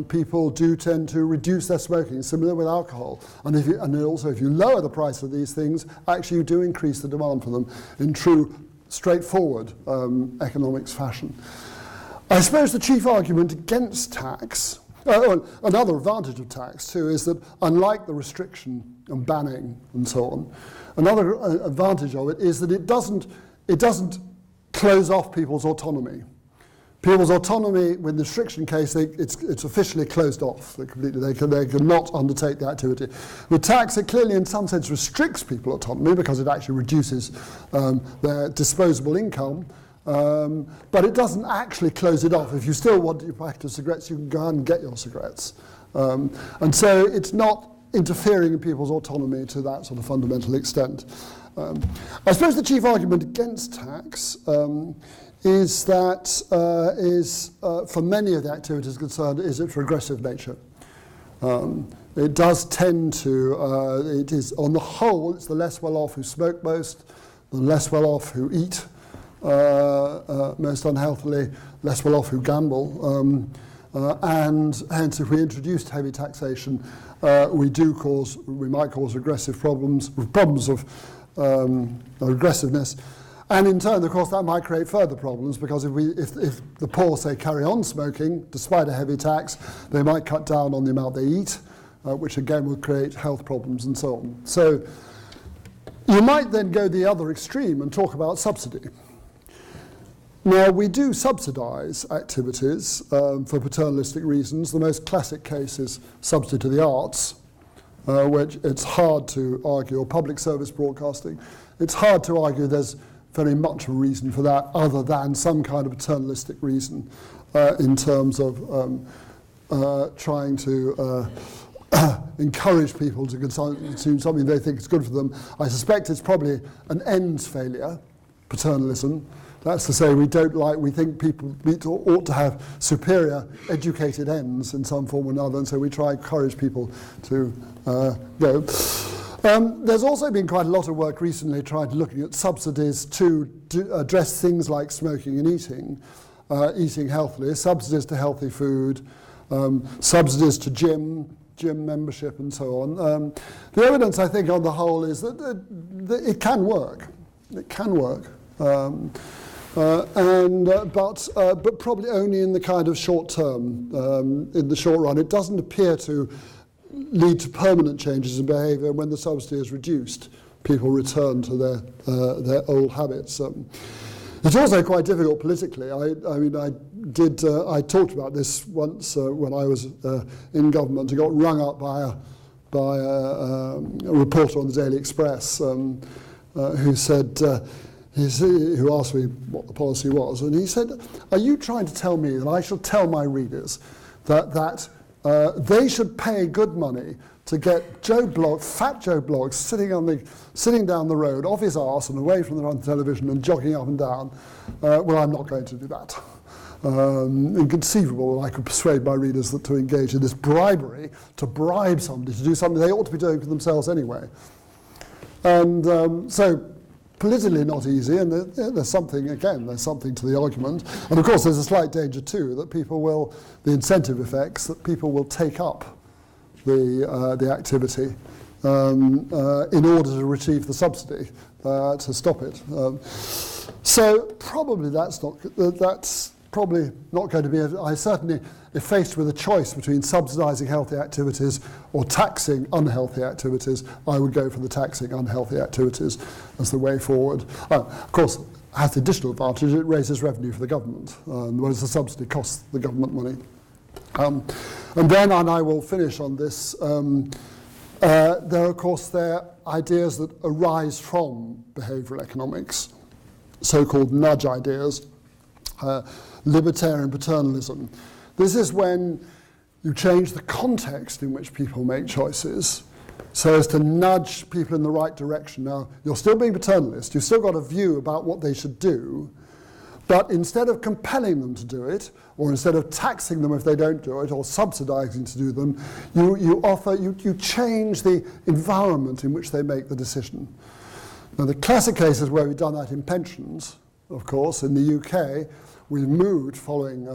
people do tend to reduce their smoking, similar with alcohol. And also if you lower the price of these things, actually you do increase the demand for them in true, straightforward economics fashion. I suppose the chief argument against tax, another advantage of tax too, is that unlike the restriction and banning and so on, another advantage of it is that it doesn't close off people's autonomy. People's autonomy, with the restriction case, it's officially closed off. They cannot undertake the activity. With tax, it clearly, in some sense, restricts people's autonomy because it actually reduces their disposable income. But it doesn't actually close it off. If you still want to practice cigarettes, you can go out and get your cigarettes. And so it's not interfering in people's autonomy to that sort of fundamental extent. I suppose the chief argument against tax is that, for many of the activities concerned, is its regressive nature. It does tend to, it is, on the whole, it's the less well-off who smoke most, the less well-off who eat most unhealthily, less well-off who gamble, and hence if we introduced heavy taxation, we might cause regressive problems of regressiveness. And in turn, of course, that might create further problems because if the poor, say, carry on smoking, despite a heavy tax, they might cut down on the amount they eat, which again will create health problems and so on. So you might then go the other extreme and talk about subsidy. Now, we do subsidise activities for paternalistic reasons. The most classic case is subsidy to the arts, which it's hard to argue, or public service broadcasting. It's hard to argue there's very much a reason for that other than some kind of paternalistic reason in terms of trying to encourage people to consume something they think is good for them. I suspect it's probably an ends failure, paternalism. That's to say, we think people ought to have superior educated ends in some form or another, and so we try to encourage people to go. There's also been quite a lot of work recently looking at subsidies to address things like smoking and eating healthily, subsidies to healthy food, subsidies to gym membership and so on. The evidence, I think, on the whole is that it can work. It can work. But probably only in the kind of short term, in the short run. It doesn't appear to lead to permanent changes in behaviour. When the subsidy is reduced, people return to their old habits. It's also quite difficult politically. I talked about this once when I was in government. I got rung up by a reporter on the Daily Express who said. Who asked me what the policy was, and he said, "Are you trying to tell me that I shall tell my readers that they should pay good money to get fat Joe Bloggs sitting down the road off his arse and away from the television and jogging up and down? Well, I'm not going to do that. Inconceivable that I could persuade my readers to engage in this bribery, to bribe somebody to do something they ought to be doing for themselves anyway." And so. Politically not easy, and there's something to the argument. And of course there's a slight danger too that the incentive effects, that people will take up the activity in order to retrieve the subsidy to stop it. So probably that's probably not going to be, I certainly, if faced with a choice between subsidising healthy activities or taxing unhealthy activities, I would go for the taxing unhealthy activities as the way forward. Of course, it has the additional advantage, it raises revenue for the government, whereas the subsidy costs the government money. And I will finish on this, there are, of course, ideas that arise from behavioural economics, so-called nudge ideas. Libertarian paternalism. This is when you change the context in which people make choices so as to nudge people in the right direction. Now, you're still being paternalist, you've still got a view about what they should do, but instead of compelling them to do it, or instead of taxing them if they don't do it, or subsidizing to do them, you change the environment in which they make the decision. Now, the classic cases where we've done that in pensions, of course, in the UK, we've moved, following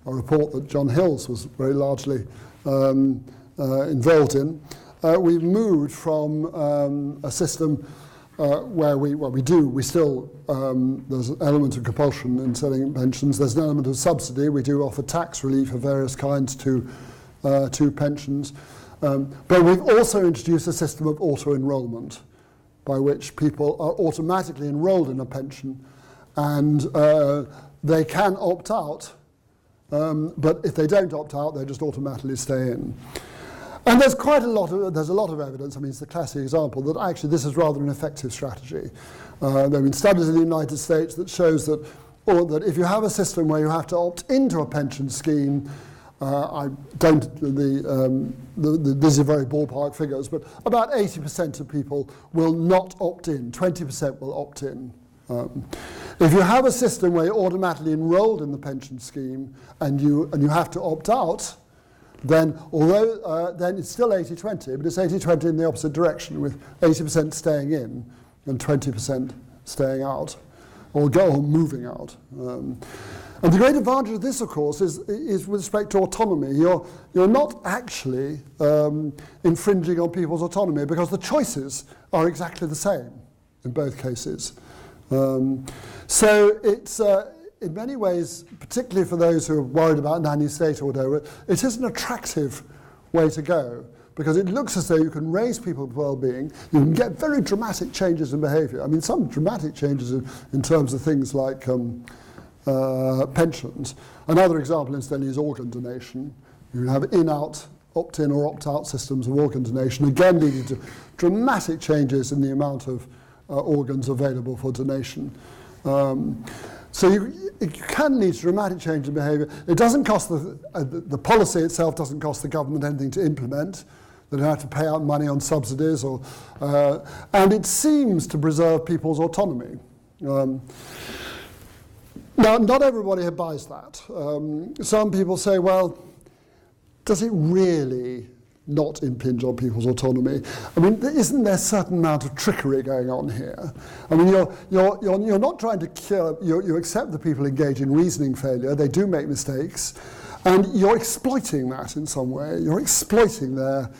a report that John Hills was very largely involved in, we've moved from a system where we still, there's an element of compulsion in selling pensions, there's an element of subsidy, we do offer tax relief of various kinds to pensions, but we've also introduced a system of auto-enrolment, by which people are automatically enrolled in a pension, and they can opt out, but if they don't opt out, they just automatically stay in. And there's a lot of evidence, I mean, it's the classic example, that actually this is rather an effective strategy. There have been studies in the United States that shows that if you have a system where you have to opt into a pension scheme, these are very ballpark figures, but about 80% of people will not opt in, 20% will opt in. If you have a system where you're automatically enrolled in the pension scheme and you have to opt out, then then it's still 80-20, but it's 80-20 in the opposite direction, with 80% staying in and 20% staying out, or moving out. And the great advantage of this, of course, is with respect to autonomy. You're not actually infringing on people's autonomy, because the choices are exactly the same in both cases. So it's, in many ways, particularly for those who are worried about nanny state or whatever, it is an attractive way to go, because it looks as though you can raise people's well-being, you can get very dramatic changes in behaviour. I mean, some dramatic changes in terms of things like pensions. Another example, incidentally, is organ donation. You have in-out, opt-in or opt-out systems of organ donation, again leading to dramatic changes in the amount of organs available for donation. So it can lead to dramatic change in behaviour. It doesn't cost the policy itself doesn't cost the government anything to implement. They don't have to pay out money on subsidies, and it seems to preserve people's autonomy. Now, not everybody buys that. Some people say, well, does it really not impinge on people's autonomy? I mean, isn't there a certain amount of trickery going on here? I mean, you're not trying to cure, you accept that people engage in reasoning failure, they do make mistakes, and you're exploiting that in some way. You're exploiting their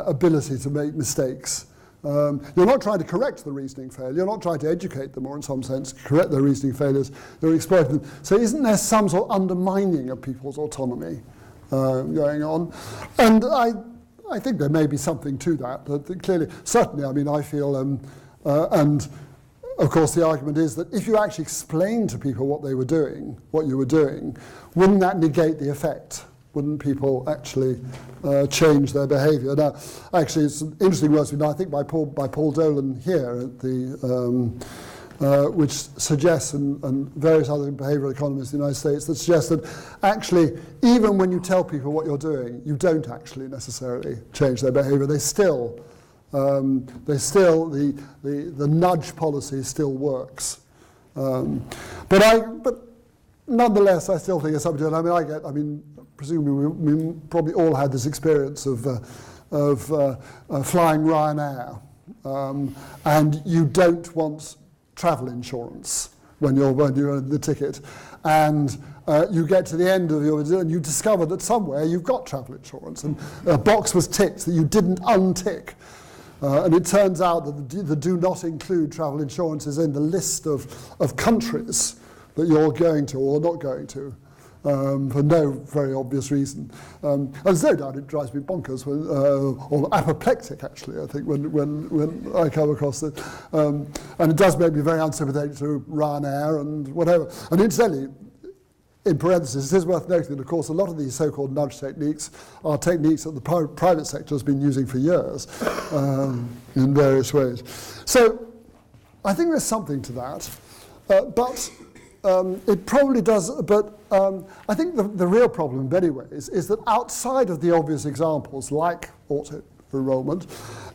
ability to make mistakes. You're not trying to correct the reasoning failure, you're not trying to educate them, or in some sense correct their reasoning failures, you're exploiting them. So isn't there some sort of undermining of people's autonomy going on? And I think there may be something to that, but clearly, certainly, I mean, I feel, and of course the argument is that if you actually explain to people what you were doing, wouldn't that negate the effect? Wouldn't people actually change their behaviour? Now, actually, it's an interesting work I think by Paul Dolan here at the which suggests, and various other behavioural economists in the United States, that suggest that actually, even when you tell people what you're doing, you don't actually necessarily change their behaviour. The nudge policy still works. But nonetheless, I still think it's something to do. I mean, presumably we probably all had this experience of flying Ryanair, and you don't want travel insurance when you're in the ticket, and you get to the end of your visit and you discover that somewhere you've got travel insurance, and a box was ticked that you didn't untick. And it turns out that the do not include travel insurance is in the list of countries that you're going to or not going to, for no very obvious reason. And there's no doubt it drives me bonkers, or apoplectic actually, I think, when I come across it. And it does make me very unsympathetic to Ryanair and whatever. And incidentally, in parentheses, it is worth noting that, of course, a lot of these so-called nudge techniques are techniques that the private sector has been using for years in various ways. So I think there's something to that, but it probably does. But I think the real problem in many ways is that outside of the obvious examples like auto-enrollment,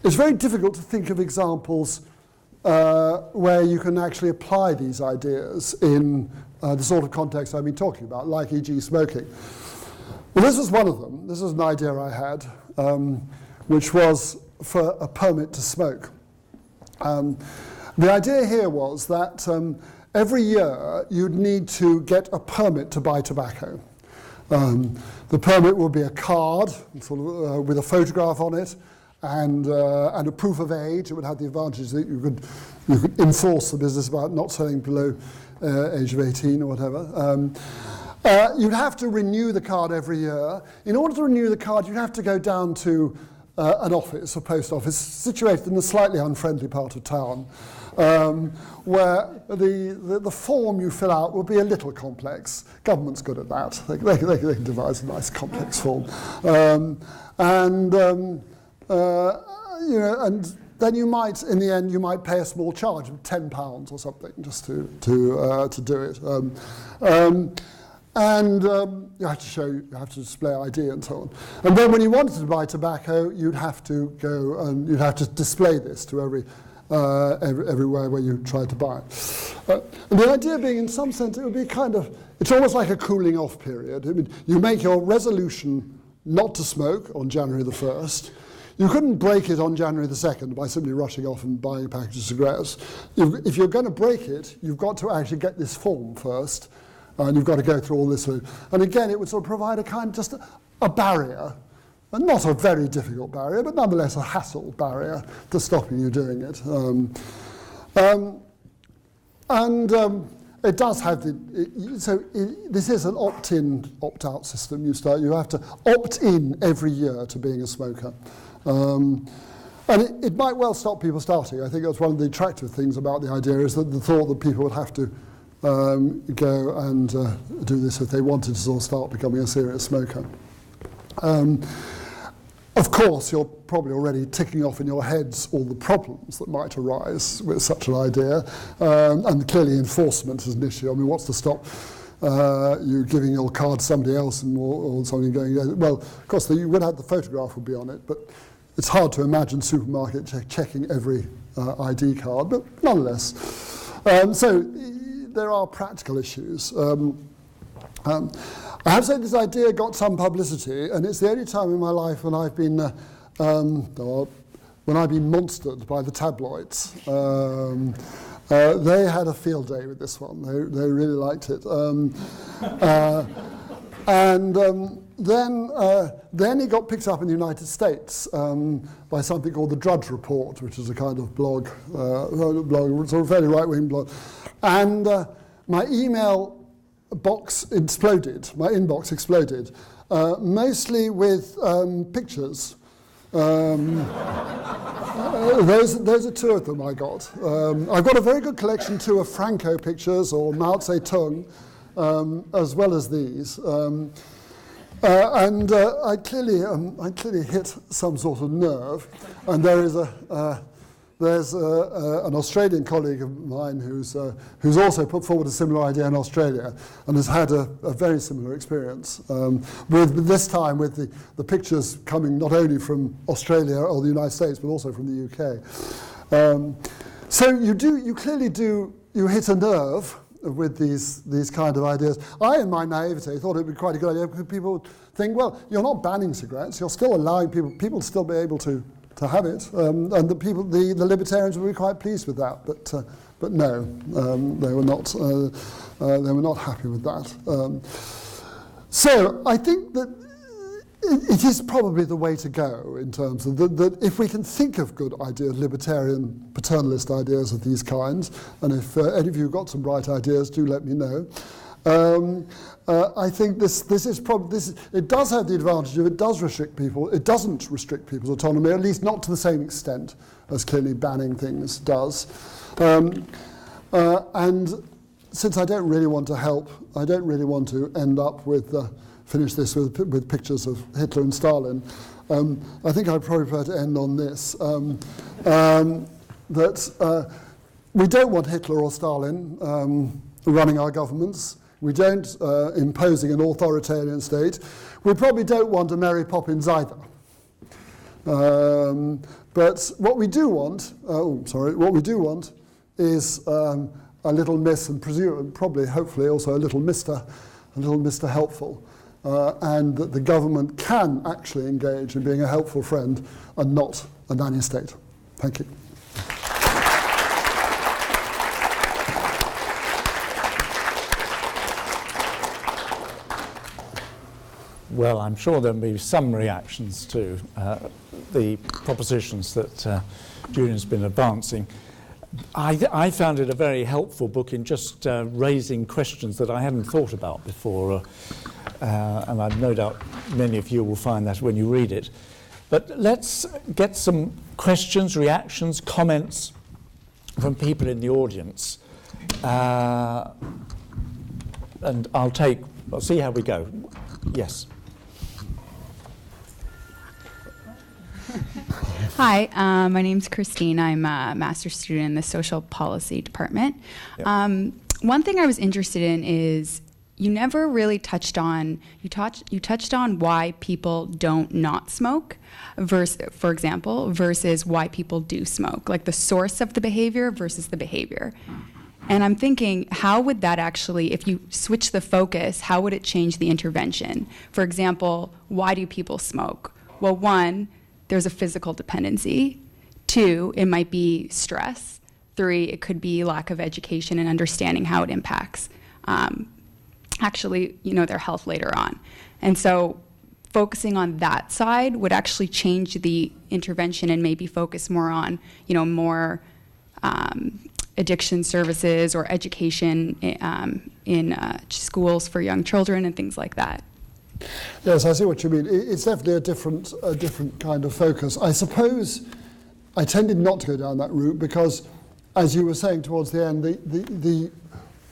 it's very difficult to think of examples where you can actually apply these ideas in the sort of context I've been talking about, like e.g. smoking. Well, this was one of them. This was an idea I had, which was for a permit to smoke. The idea here was that every year you'd need to get a permit to buy tobacco. The permit would be a card sort of, with a photograph on it and a proof of age. It would have the advantage that you could enforce the business about not selling below age of 18 or whatever. You'd have to renew the card every year. In order to renew the card, you'd have to go down to an office, a post office, situated in a slightly unfriendly part of town, where the form you fill out will be a little complex. Government's good at that. They can devise a nice complex form. And then you might, in the end, you might pay a small charge of £10 or something just to do it. You have to display ID and so on. And then when you wanted to buy tobacco, you'd have to go and you'd have to display this to everywhere where you tried to buy it. And the idea being, in some sense, it would be it's almost like a cooling off period. I mean, you make your resolution not to smoke on January the 1st. You couldn't break it on January the 2nd by simply rushing off and buying a package of cigarettes. If you're going to break it, you've got to actually get this form first. And you've got to go through all this. And again, it would sort of provide a barrier, and not a very difficult barrier, but nonetheless a hassle barrier to stopping you doing it. It does have this is an opt-in, opt-out system. You have to opt in every year to being a smoker. And it might well stop people starting. I think that's one of the attractive things about the idea, is that the thought that people would have to go and do this if they wanted to sort of start becoming a serious smoker. Of course, you're probably already ticking off in your heads all the problems that might arise with such an idea, and clearly enforcement is an issue. I mean, what's to stop you giving your card to somebody else or somebody going, well, of course, you would have the photograph would be on it, but it's hard to imagine supermarket checking every ID card, but nonetheless. So there are practical issues. I have said this idea got some publicity, and it's the only time in my life when I've been monstered by the tabloids. They had a field day with this one. They really liked it. Then it got picked up in the United States by something called the Drudge Report, which is a kind of blog, sort of fairly right-wing blog. And my email box exploded, my inbox exploded, mostly with pictures. Those are two of them I got. I've got a very good collection too of Franco pictures or Mao Zedong, as well as these. I clearly hit some sort of nerve, and there's an Australian colleague of mine who's also put forward a similar idea in Australia and has had a very similar experience, with this time with the pictures coming not only from Australia or the United States but also from the UK. So you clearly hit a nerve with these kind of ideas. I, in my naivety, thought it would be quite a good idea, because people think, well, you're not banning cigarettes, you're still allowing people to still be able to have it, and the libertarians would be quite pleased with that. But no, they were not. They were not happy with that. So I think that it is probably the way to go in terms of that if we can think of good ideas, libertarian, paternalist ideas of these kinds, and if any of you have got some bright ideas, do let me know. I think this is probably it does have the advantage of it does restrict people. It doesn't restrict people's autonomy, at least not to the same extent as clearly banning things does. And since I don't really want to help, I don't really want to end up with finish this with pictures of Hitler and Stalin. I think I'd probably prefer to end on this, that we don't want Hitler or Stalin running our governments. We don't imposing an authoritarian state. We probably don't want a Mary Poppins either. But what we do want, is a little Miss, and probably, hopefully, also a little Mr. Helpful, and that the government can actually engage in being a helpful friend and not a nanny state. Thank you. well, I'm sure there'll be some reactions to the propositions that Julian's been advancing. I found it a very helpful book in just raising questions that I hadn't thought about before, and I've no doubt many of you will find that when you read it. But let's get some questions, reactions, comments from people in the audience. And I'll see how we go. Yes. Hi, my name's Christine. I'm a master's student in the social policy department. Yep. One thing I was interested in is you never really touched on, you touched on why people don't not smoke, for example, versus why people do smoke, like the source of the behavior versus the behavior. And I'm thinking, how would that actually, if you switch the focus, how would it change the intervention? For example, why do people smoke? Well, one, there's a physical dependency. Two, it might be stress. Three, it could be lack of education and understanding how it impacts actually, their health later on. And so focusing on that side would actually change the intervention and maybe focus more on, more addiction services or education in schools for young children and things like that. Yes, I see what you mean. It's definitely a different kind of focus. I suppose I tended not to go down that route because, as you were saying towards the end, the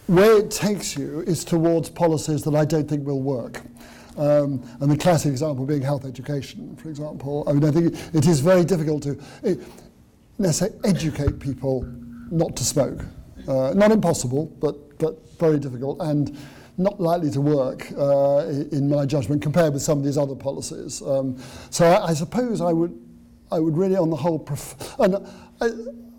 where it takes you is towards policies that I don't think will work. And the classic example being health education, for example. I mean, I think it is very difficult to, let's say, educate people not to smoke. Not impossible, but very difficult and not likely to work, in my judgment, compared with some of these other policies. So I suppose I would really, on the whole,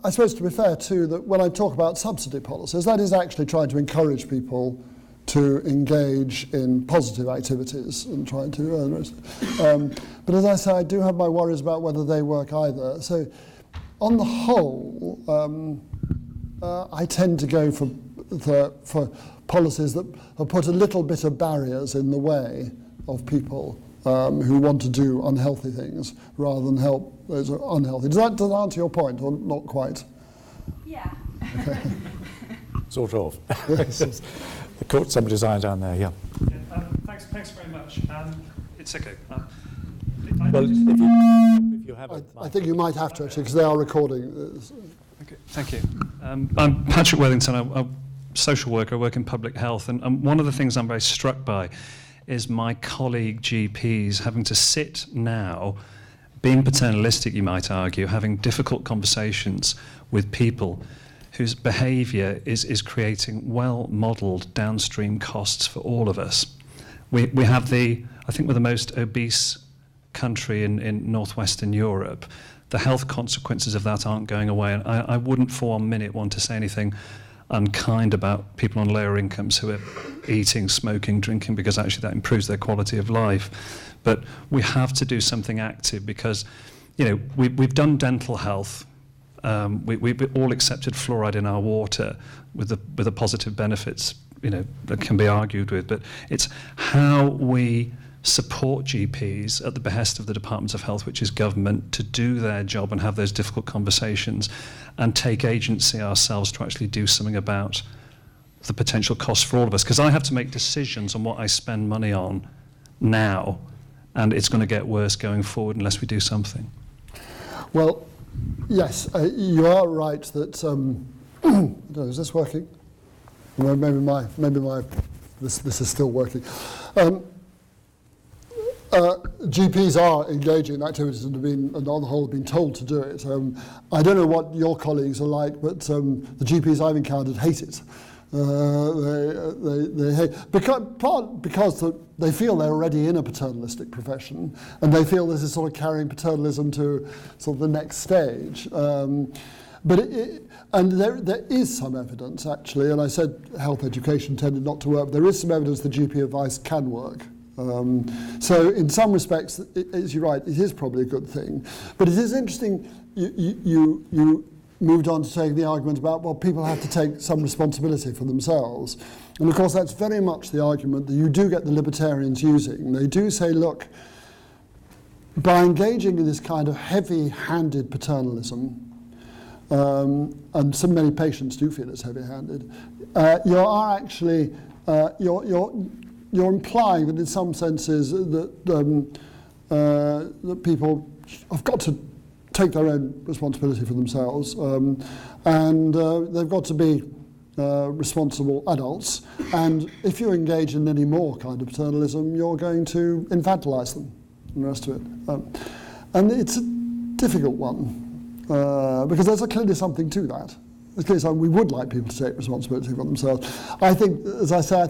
I suppose, to be fair too, that when I talk about subsidy policies, that is actually trying to encourage people to engage in positive activities and trying to earn. But as I say, I do have my worries about whether they work either. So on the whole, I tend to go for policies that have put a little bit of barriers in the way of people who want to do unhealthy things rather than help those who are unhealthy. Does that answer your point, or not quite? Yeah. Okay. Sort of. I caught somebody's eye down there, yeah. Thanks very much. It's okay. Well, if you have I think you might have to, actually, because they are recording. Okay, thank you. I'm Patrick Wellington. I'm a social worker. I work in public health. And one of the things I'm very struck by is my colleague GPs having to sit now, being paternalistic, you might argue, having difficult conversations with people whose behaviour is creating well-modelled downstream costs for all of us. We have I think we're the most obese country in northwestern Europe. The health consequences of that aren't going away, and I wouldn't for 1 minute want to say anything unkind about people on lower incomes who are eating, smoking, drinking, because actually that improves their quality of life. But we have to do something active because, we've done dental health. We've all accepted fluoride in our water with the positive benefits, that can be argued with. But it's how we support GPs at the behest of the Department of Health, which is government, to do their job and have those difficult conversations and take agency ourselves to actually do something about the potential costs for all of us. Because I have to make decisions on what I spend money on now, and it's going to get worse going forward unless we do something. Well, yes, you are right that, is this working? Maybe this is still working. GPs are engaging in activities and on the whole have been told to do it. I don't know what your colleagues are like, but the GPs I've encountered hate it. They hate because they feel they're already in a paternalistic profession, and they feel this is sort of carrying paternalism to sort of the next stage. But there is some evidence actually, and I said health education tended not to work. But there is some evidence that GP advice can work. So in some respects, as you're right, it is probably a good thing. But it is interesting, you moved on to take the argument about, well, people have to take some responsibility for themselves. And of course, that's very much the argument that you do get the libertarians using. They do say, look, by engaging in this kind of heavy-handed paternalism, and so many patients do feel it's heavy-handed, you are actually, you're implying that in some senses that people have got to take their own responsibility for themselves, and they've got to be responsible adults. And if you engage in any more kind of paternalism, you're going to infantilize them and the rest of it. And it's a difficult one, because there's clearly something to that. There's clearly something we would like people to take responsibility for themselves. I think, as I say,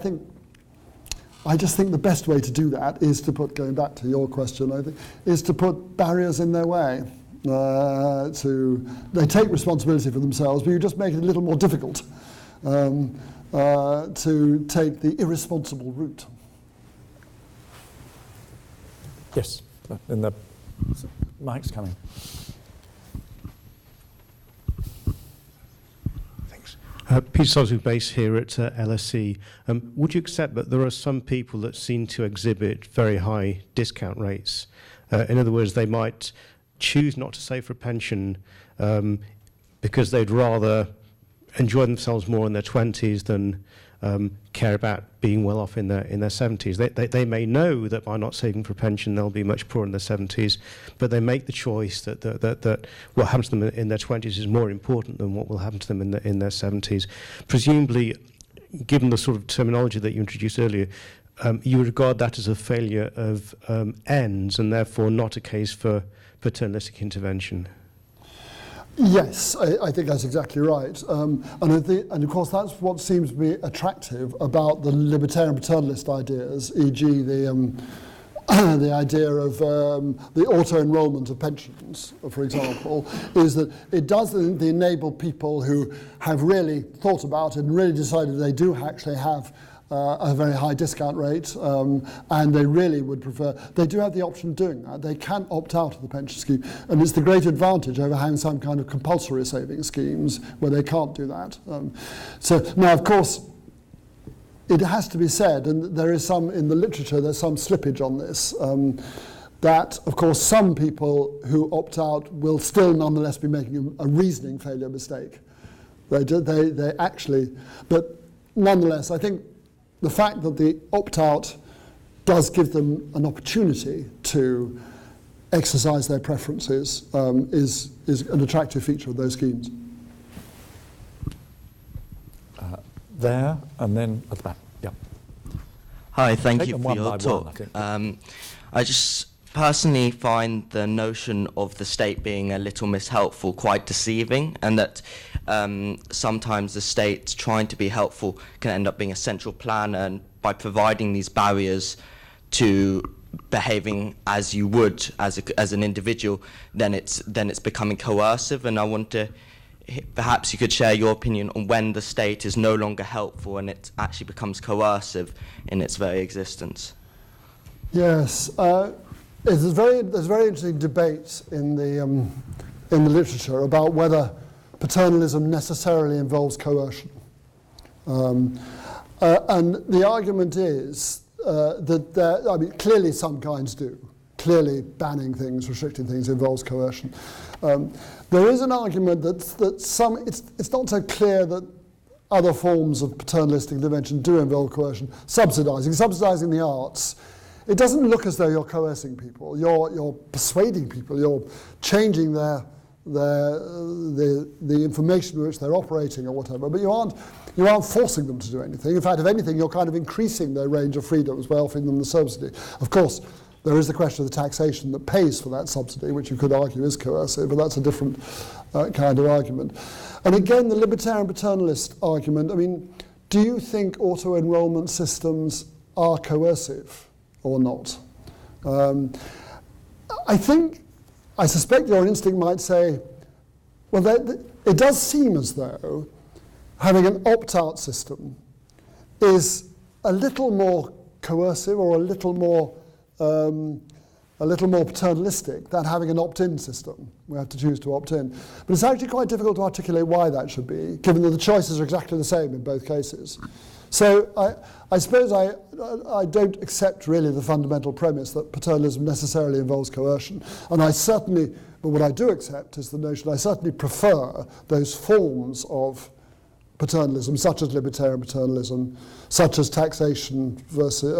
I just think the best way to do that is to put, going back to your question, I think, is to put barriers in their way. They take responsibility for themselves, but you just make it a little more difficult to take the irresponsible route. Yes, and the mic's coming. Thanks. Peter Sosby, based here at LSE. Would you accept that there are some people that seem to exhibit very high discount rates? In other words, they might choose not to save for a pension because they'd rather enjoy themselves more in their 20s than care about being well off in their 70s. They may know that by not saving for a pension they'll be much poorer in their 70s, but they make the choice that what happens to them in their 20s is more important than what will happen to them in their 70s. Presumably, given the sort of terminology that you introduced earlier, you would regard that as a failure of ends and therefore not a case for paternalistic intervention. Yes, I think that's exactly right. And of course that's what seems to be attractive about the libertarian paternalist ideas, e.g. the idea of the auto-enrollment of pensions, for example, is that it does enable people who have really thought about it and really decided they do actually have a very high discount rate, and they really would prefer, they do have the option of doing that. They can opt out of the pension scheme, and it's the great advantage over having some kind of compulsory saving schemes where they can't do that. So now, of course, it has to be said, and there is some in the literature, there's some slippage on this, that, of course, some people who opt out will still nonetheless be making a reasoning failure mistake. They actually, but nonetheless, I think the fact that the opt-out does give them an opportunity to exercise their preferences is an attractive feature of those schemes. There, and then at the back. Yeah. Hi, thank Take you them for one your by talk. one, I just personally find the notion of the state being a little mishelpful quite deceiving, and that sometimes the state trying to be helpful can end up being a central planner, and by providing these barriers to behaving as you would as an individual, then it's becoming coercive. And I want to, perhaps you could share your opinion on when the state is no longer helpful and it actually becomes coercive in its very existence. Yes, there's very interesting debate in the literature about whether paternalism necessarily involves coercion, and the argument is that clearly some kinds do. Clearly, banning things, restricting things involves coercion. There is an argument that some it's not so clear that other forms of paternalistic intervention do involve coercion. Subsidising the arts. It doesn't look as though you're coercing people. You're persuading people. You're changing the information with which they're operating or whatever. But you aren't forcing them to do anything. In fact, if anything, you're kind of increasing their range of freedoms by offering them the subsidy. Of course, there is the question of the taxation that pays for that subsidy, which you could argue is coercive, but that's a different kind of argument. And again, the libertarian paternalist argument, I mean, do you think auto-enrollment systems are coercive or not? I suspect your instinct might say, well, it does seem as though having an opt-out system is a little more coercive or a little more a little more paternalistic than having an opt-in system. We have to choose to opt in. But it's actually quite difficult to articulate why that should be, given that the choices are exactly the same in both cases. So I suppose I don't accept really the fundamental premise that paternalism necessarily involves coercion. And but what I do accept is the notion, I certainly prefer those forms of paternalism, such as libertarian paternalism, such as taxation versus,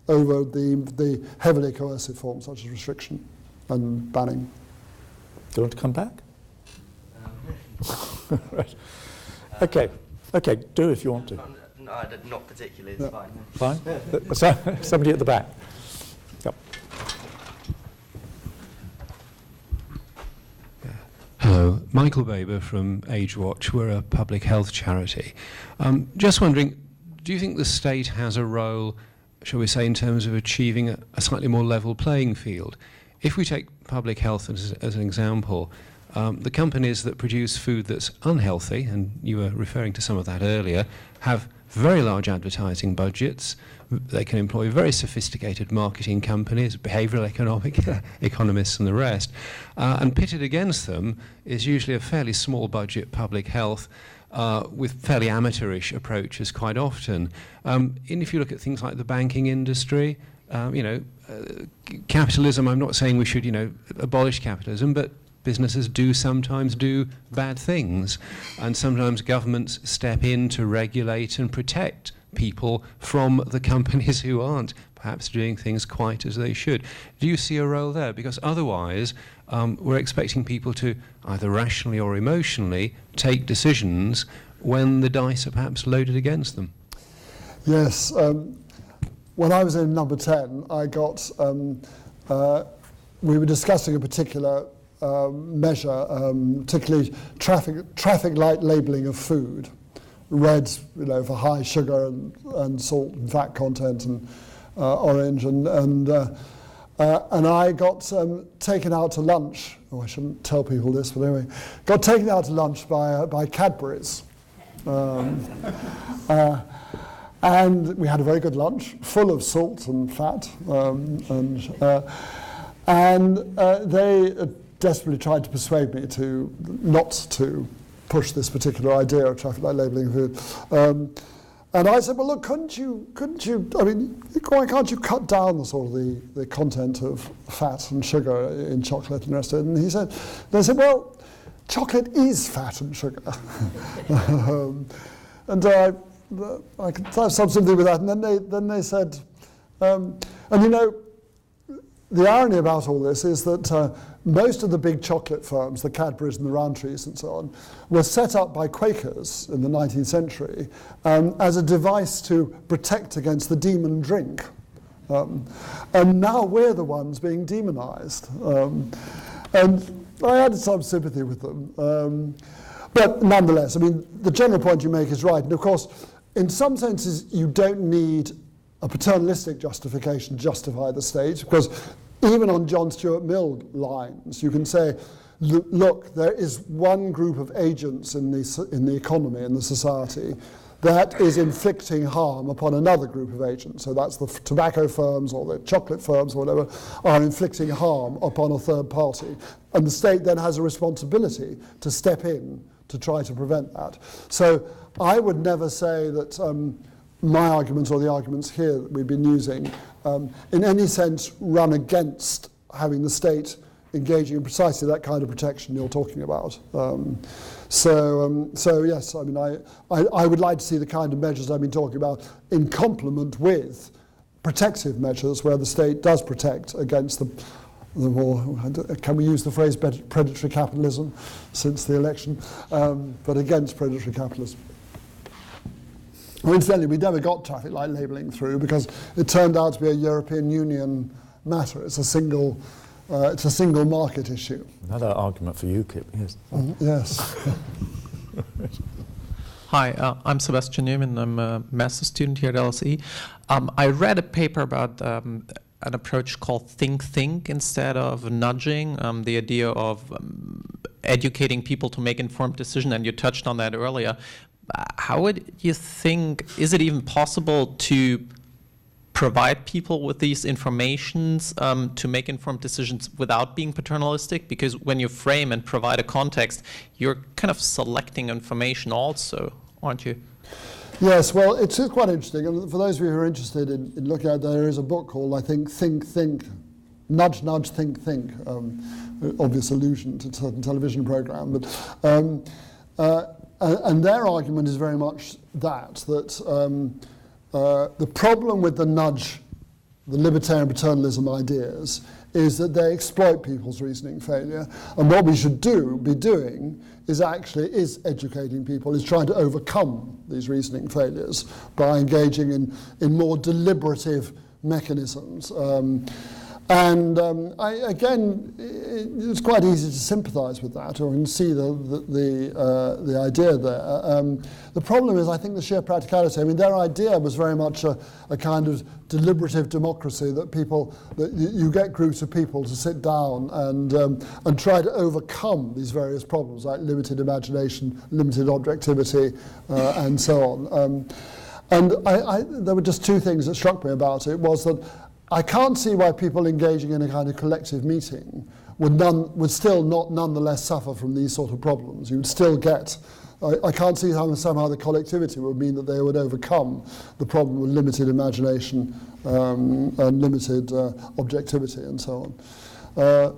over the heavily coercive forms, such as restriction and banning. Do you want to come back? Right. Okay, do if you want to. No, not particularly, it's fine. Fine? So, somebody at the back. Yep. Hello, Michael Baber from Age Watch. We're a public health charity. Just wondering, do you think the state has a role, shall we say, in terms of achieving a slightly more level playing field? If we take public health as an example, the companies that produce food that's unhealthy, and you were referring to some of that earlier, have very large advertising budgets. They can employ very sophisticated marketing companies, behavioural economists and the rest. And pitted against them is usually a fairly small budget public health with fairly amateurish approaches quite often. And if you look at things like the banking industry, capitalism, I'm not saying we should, abolish capitalism, but businesses do sometimes do bad things, and sometimes governments step in to regulate and protect people from the companies who aren't perhaps doing things quite as they should. Do you see a role there? Because otherwise we're expecting people to either rationally or emotionally take decisions when the dice are perhaps loaded against them. Yes. When I was in number 10, I got, we were discussing a particular measure, particularly traffic light labelling of food. Red, for high sugar and salt and fat content, and orange, and I got taken out to lunch. Oh, I shouldn't tell people this, but anyway, got taken out to lunch by Cadbury's, and we had a very good lunch, full of salt and fat, and they desperately tried to persuade me to not to push this particular idea of traffic light labelling food. And I said, well, look, couldn't you, I mean, why can't you cut down the sort of the content of fat and sugar in chocolate and the rest of it? And they said, well, chocolate is fat and sugar. And I could have some sympathy with that. And then they said, the irony about all this is that most of the big chocolate firms, the Cadburys and the Rowntrees and so on, were set up by Quakers in the 19th century as a device to protect against the demon drink. And now we're the ones being demonized. And I had some sympathy with them. But nonetheless, I mean, the general point you make is right. And of course, in some senses, you don't need a paternalistic justification to justify the state, because even on John Stuart Mill lines, you can say, look, there is one group of agents in the economy, in the society, that is inflicting harm upon another group of agents. So that's the tobacco firms or the chocolate firms or whatever are inflicting harm upon a third party. And the state then has a responsibility to step in to try to prevent that. So I would never say that my arguments or the arguments here that we've been using in any sense run against having the state engaging in precisely that kind of protection you're talking about. So yes, I mean, I would like to see the kind of measures I've been talking about in complement with protective measures where the state does protect against the more, can we use the phrase predatory capitalism since the election, but against predatory capitalism. Well, incidentally, we never got traffic light labelling through because it turned out to be a European Union matter. It's a single market issue. Another argument for UKIP, yes. Yes. Hi, I'm Sebastian Newman. I'm a master's student here at LSE. I read a paper about an approach called think instead of nudging, the idea of educating people to make informed decisions, and you touched on that earlier. How would you think, is it even possible to provide people with these informations to make informed decisions without being paternalistic? Because when you frame and provide a context, you're kind of selecting information also, aren't you? Yes, well, it's quite interesting. And for those of you who are interested in looking at it, there is a book called, I think, Think, Nudge, Nudge, Think. Obvious allusion to a certain television program. But, and their argument is very much that the problem with the nudge, the libertarian paternalism ideas, is that they exploit people's reasoning failure. And what we should be doing is educating people, is trying to overcome these reasoning failures by engaging in more deliberative mechanisms. Again, it's quite easy to sympathise with that, or you can see the idea there. The problem is, I think, the sheer practicality. I mean, their idea was very much a kind of deliberative democracy, that you get groups of people to sit down and try to overcome these various problems, like limited imagination, limited objectivity, and so on. There were just two things that struck me about it. Was that I can't see why people engaging in a kind of collective meeting would still not nonetheless suffer from these sort of problems. You would still get, I can't see how somehow the collectivity would mean that they would overcome the problem with limited imagination and limited objectivity and so on.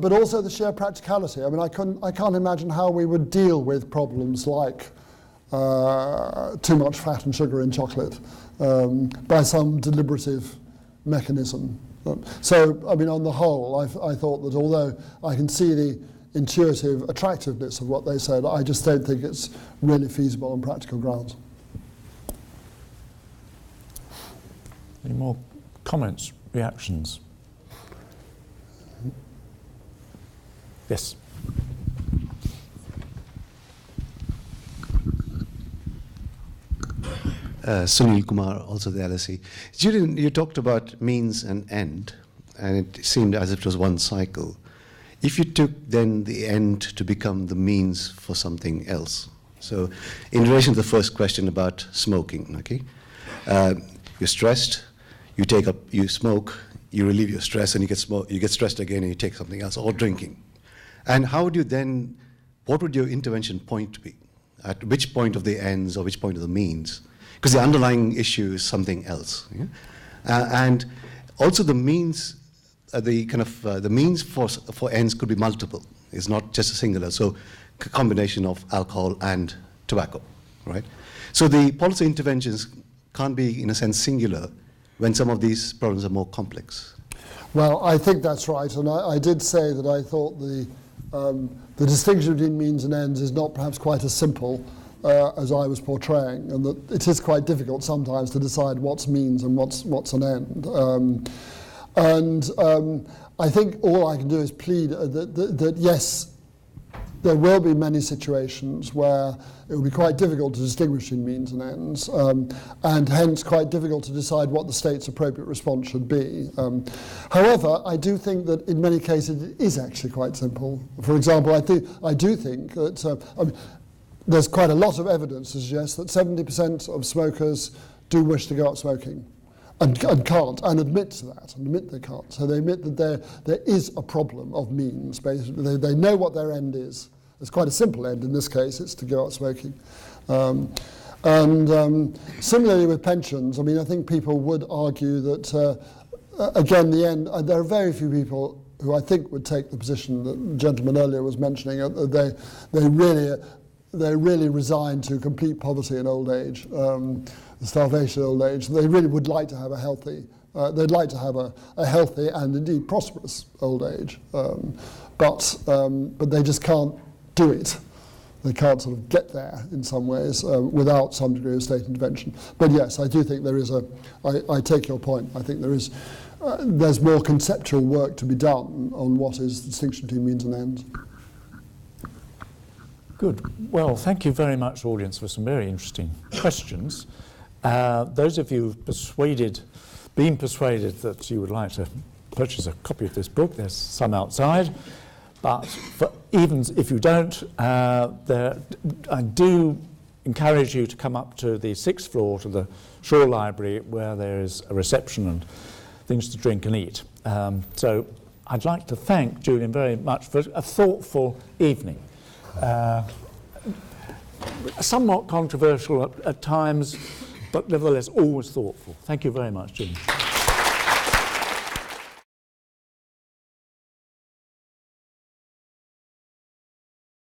But also the sheer practicality. I mean, I can't imagine how we would deal with problems like too much fat and sugar in chocolate by some deliberative mechanism. So, I mean, on the whole, I thought that although I can see the intuitive attractiveness of what they said, I just don't think it's really feasible on practical grounds. Any more comments, reactions? Yes. Sunil Kumar, also the LSE. Julian, you talked about means and end, and it seemed as if it was one cycle. If you took then the end to become the means for something else, so in relation to the first question about smoking, okay, you're stressed, you smoke, you relieve your stress, and you get stressed again, and you take something else, or drinking. And how would you then? What would your intervention point be? At which point of the ends or which point of the means? Because the underlying issue is something else, yeah? And also the means, the means for ends could be multiple. It's not just a singular. So, a combination of alcohol and tobacco, right? So the policy interventions can't be, in a sense, singular when some of these problems are more complex. Well, I think that's right, and I did say that I thought the distinction between means and ends is not perhaps quite as simple as I was portraying, and that it is quite difficult sometimes to decide what's means and what's an end. I think all I can do is plead that yes, there will be many situations where it will be quite difficult to distinguish between means and ends, and hence quite difficult to decide what the state's appropriate response should be. However, I do think that in many cases it is actually quite simple. For example, I do think that there's quite a lot of evidence to suggest that 70% of smokers do wish to go up smoking and can't, and admit to that, and admit they can't. So they admit that there is a problem of means. Basically, they know what their end is. It's quite a simple end in this case, it's to go out smoking. Similarly with pensions, I mean, I think people would argue that, again, the end, there are very few people who I think would take the position that the gentleman earlier was mentioning, they really resign to complete poverty in old age, starvation in old age. They really would like to have a healthy, they'd like to have a healthy and indeed prosperous old age, but they just can't do it. They can't sort of get there in some ways without some degree of state intervention. But yes, I do think there is I take your point. I think there's more conceptual work to be done on what is the distinction between means and ends. Good. Well, thank you very much, audience, for some very interesting questions. Those of you who've been persuaded that you would like to purchase a copy of this book, there's some outside. But even if you don't, I do encourage you to come up to the 6th floor to the Shore Library, where there is a reception and things to drink and eat. So I'd like to thank Julian very much for a thoughtful evening. Somewhat controversial at times, but nevertheless always thoughtful. Thank you very much, Julian.